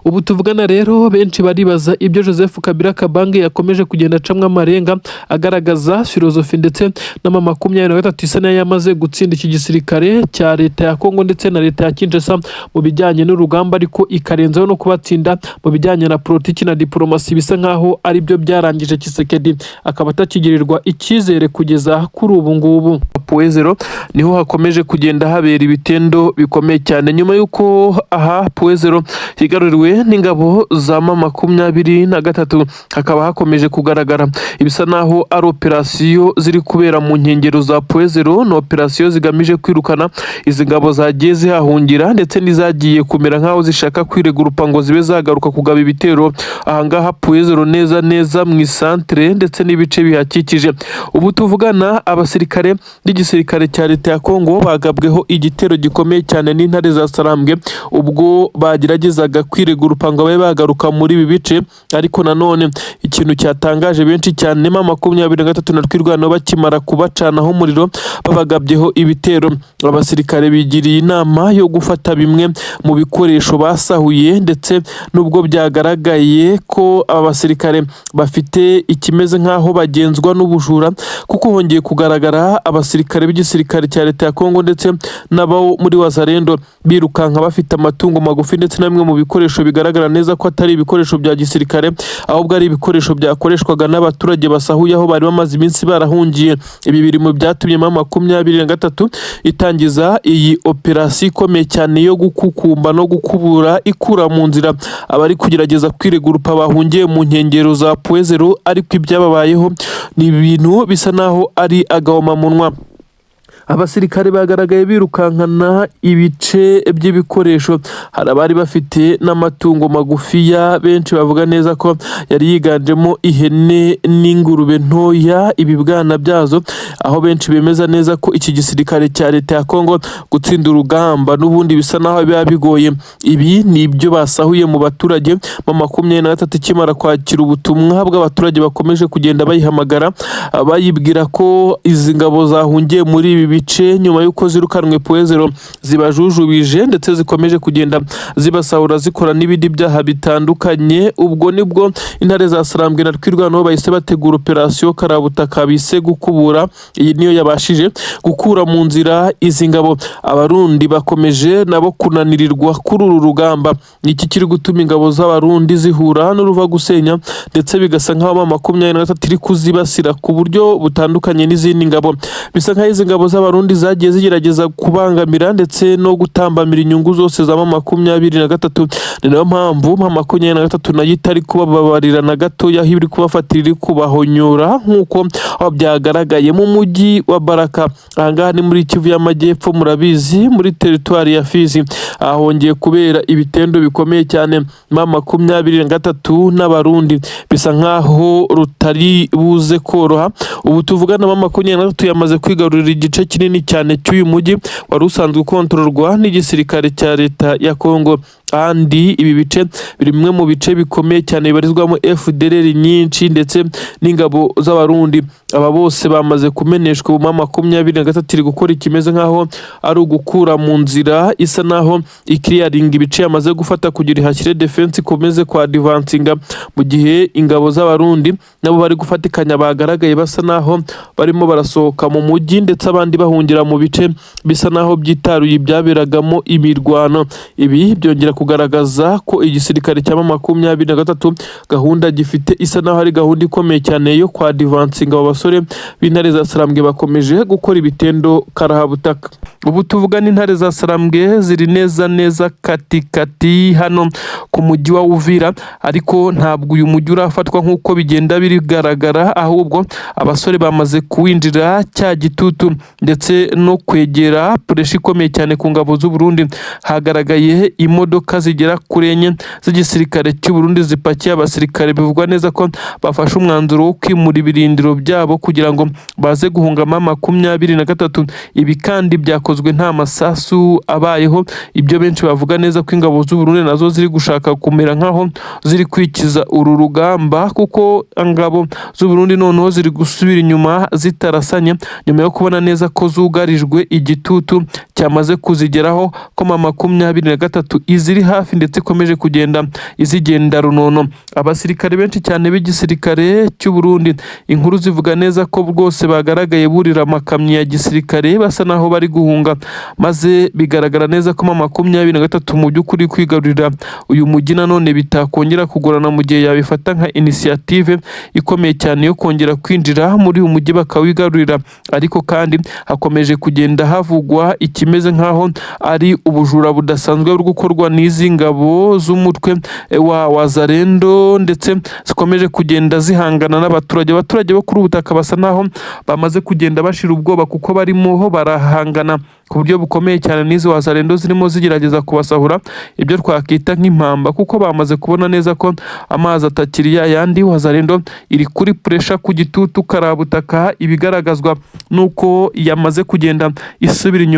Speaker 1: Ubu tuvugana rero benshi baribaza ibyo Joseph Kabila Kabange yakomeje kugenda acamwa amarenga, agaragaza filozofi ndetse na 23 isa nayo yamaze gutsinda iki gisirikare cya leta ya Kongo ndetse na leta ya Kinshasa mu bijyanye n'urugamba, ariko ikarenzaho no kubatsinda mu bijyanye na politiki na diplomasi. Bisa nkaho ari byo byarangije Tshisekedi, akaba atakigirirwa icyizere kugeza kuri ubu ngubu. Puezero niho hakomeje kugenda habera ibitendo bikomeye cyane, nyuma y'uko aha Puezero higaruriwe n'ingabo za 23. Hakaba hakomeje kugaragara ibisa naho ari operasiyo ziri kubera mu nkengero za Puezero, no operasiyo zigamije kwirukana izi ngabo zagiye zihahungira ndetse n'izagiye kumera nkaho zishaka kwiregurupa ngo zibe zagaruka kugaba ibitero ahangaha Puezero neza mu isantre ndetse n'ibice bihakikije. Ubu tuvugana abasirikare n'igisirikare cya leta ya Kongo bagabweho igitero gikomeye cyane n'intare za Sarambwe ubwo bageragezaga kwiregurupa ngo babe bagaruka muri ibi bice. Ariko nanone ikintu cyatangaje benshi cyane, 23 na twirwanaho bakimara kubacanaho umuriro babagabyeho ibitero, abasirikare bigiriye inama yo gufata bimwe mu bikoresho basahuye, ndetse nubwo byagaragaye ko aba basirikare bafite ikimeze nkaho bagenzwa n'ubujura, kuko hongeye kugaragara abasirikare abasirikare b'igisirikare cya leta ya Kongo ndetse n'abo muri Wazalendo birukanka bafite amatungo magufi ndetse na bimwe mu bikoresho bigaragara neza ko atari ibikoresho bya gisirikare ahubwo ari ibikoresho byakoreshwaga n'abaturage basahuye aho bari bamaze iminsi barahungiye. Ibi biri mu byatumye 23 itangiza iyi operasiyo ikomeye cyane yo gukukumba no gukubura ikura mu nzira abari kugerageza kwiregurupa bahungiye mu nkengero za Puezero, ariko ibyababayeho ni ibintu bisa naho ari agahomamunwa. Abasirikare bagaragaye birukankana ibice by'ibikoresho, hari abari bafite n'amatungo magufiya, benshi bavuga neza ko yari yiganjemo ihene n'ingurube ntoya, ibibwana byazo, aho benshi bemeza neza ko iki gisirikare cya leta ya Kongo gutsinda urugamba n'ubundi bisa naho biba bigoye. Ibi ni ibyo basahuye mu baturage. 23 ikimara kwakira ubutumwa bw'abaturage bakomeje kugenda bayihamagara bayibwira ko izi ngabo zahungiye muri ibi bice nyuma y'uko zirukanwe Puezero zibajujubije ndetse zikomeje kugenda zibasahura zikora n'ibindi byaha bitandukanye. Ubwo nibwo intare za Sarambwe na Twirwanaho bahise bategura operasiyo karabutaka bise gukubura. Iyi niyo yabashije gukura mu nzira izi ngabo. Abarundi bakomeje nabo kunanirirwa kuri uru rugamba. Iki kiri gutuma ingabo z'abarundi zihura n'uruva gusenya ndetse bigasa nk'aho 23 iri kuzibasira ku buryo butandukanye n'izindi ngabo. Bisa nk'aho izi ngabo z'abarundi zagiye zigerageza kubangamira ndetse no gutambamira inyungu zose za 23. Ni nayo mpamvu 23 nayo itari kubababarira na gato yaho iri kubafatira iri kubahonyora nk'uko byagaragaye mu mujyi wa Baraka. Ahangaha ni muri Kivu y'Amajyepfo, murabizi muri teritwari ya Fizi ahongeye kubera ibitendo bikomeye cyane. 23 n'abarundi bisa nkaho rutari buze koroha. Ubu tuvugana 23 yamaze kwigarurira igice kinini cyane cy'uyu mujyi wari usanzwe kontrolwa n'igisirikare cya leta ya Kongo. Andi ibi bice biri bimwe mu bice bikomeye cyane bibarizwamo FDLR nyinshi ndetse n'ingabo z'abarundi. Aba bose bamaze kumeneshwa mu 23 iri gukora ikimeze nkaho ari ugukura mu nzira isa naho ikiriyaringa ibice yamaze gufata kugira ihashyire defense ikomeze kwa advancinga, mu gihe ingabo z'abarundi nabo bari gufatikanya bagaragaye basa naho barimo barasohoka mu mujyi ndetse abandi bahungira mu bice bisa naho byitaruye ibyaberagamo imirwano. Ibi byongera kugaragaza ko igisirikare cya 23 gahunda gifite isa naho ari gahunda ikomeye cyane yo kwa advancinga. Abasore b'intare za Sarambwe bakomeje gukora ibitendo karahabutaka. Ubu tuvugana intare za Sarambwe ziri neza katikati hano ku mujyi wa Uvira, ariko ntabwo uyu mujyi urafatwa nk'uko bigenda birigaragara, ahubwo abasore bamaze kuwinjira cya gitutu ndetse no kwegera pureshi ikomeye cyane ku ngabo z'u Burundi. Hagaragaye imodoka zigera kuri 4 z'igisirikare cy'u Burundi zipakiye abasirikare. Bivugwa neza ko bafashe umwanzuro wo kwimura ibirindiro byabo kugira ngo baze guhunga 23. Ibi kandi byakozwe nta masasu abayeho. Ibyo benshi bavuga neza ko ingabo z'u Burundi nazo ziri gushaka kumera nkaho ziri kwikiza uru rugamba, kuko ingabo z'u Burundi noneho ziri gusubira inyuma zitarasanye nyuma yo kubona neza ko zugarijwe igitutu cyamaze kuzigeraho ko 23 iziri hafi ndetse ikomeje kugenda izigenda runono. Abasirikare benshi cyane b'igisirikare cy'u Burundi inkuru zivuga neza ko rwose bagaragaye burira amakamyo ya gisirikare basa naho bari guhunga, maze bigaragara neza ko 23 mu by'ukuri kwigarurira uyu mujyi nanone bitakongera kugorana mu gihe yabifata nka initiative ikomeye cyane yo kongera kwinjira muri uyu mujyi bakawigarurira. Ariko kandi hakomeje kugenda havugwa ikimeze nkaho ari ubujura budasanzwe bwo gukorwa n'izi ngabo z'umutwe wa Wazalendo ndetse zikomeje kugenda zihangana n'abaturage. Abaturage bo kuri ubutaka basa naho bamaze kugenda bashira ubwoba kuko barimo barahangana ku buryo bukomeye cyane n'izi Wazalendo zirimo zigerageza kubasahura ibyo twakita nk'impamba, kuko bamaze kubona neza ko amazi atakiri yandi. Wazalendo iri kuri pressure ku gitutu karabutaka, ibigaragazwa nuko yamaze kugenda isubira inyuma.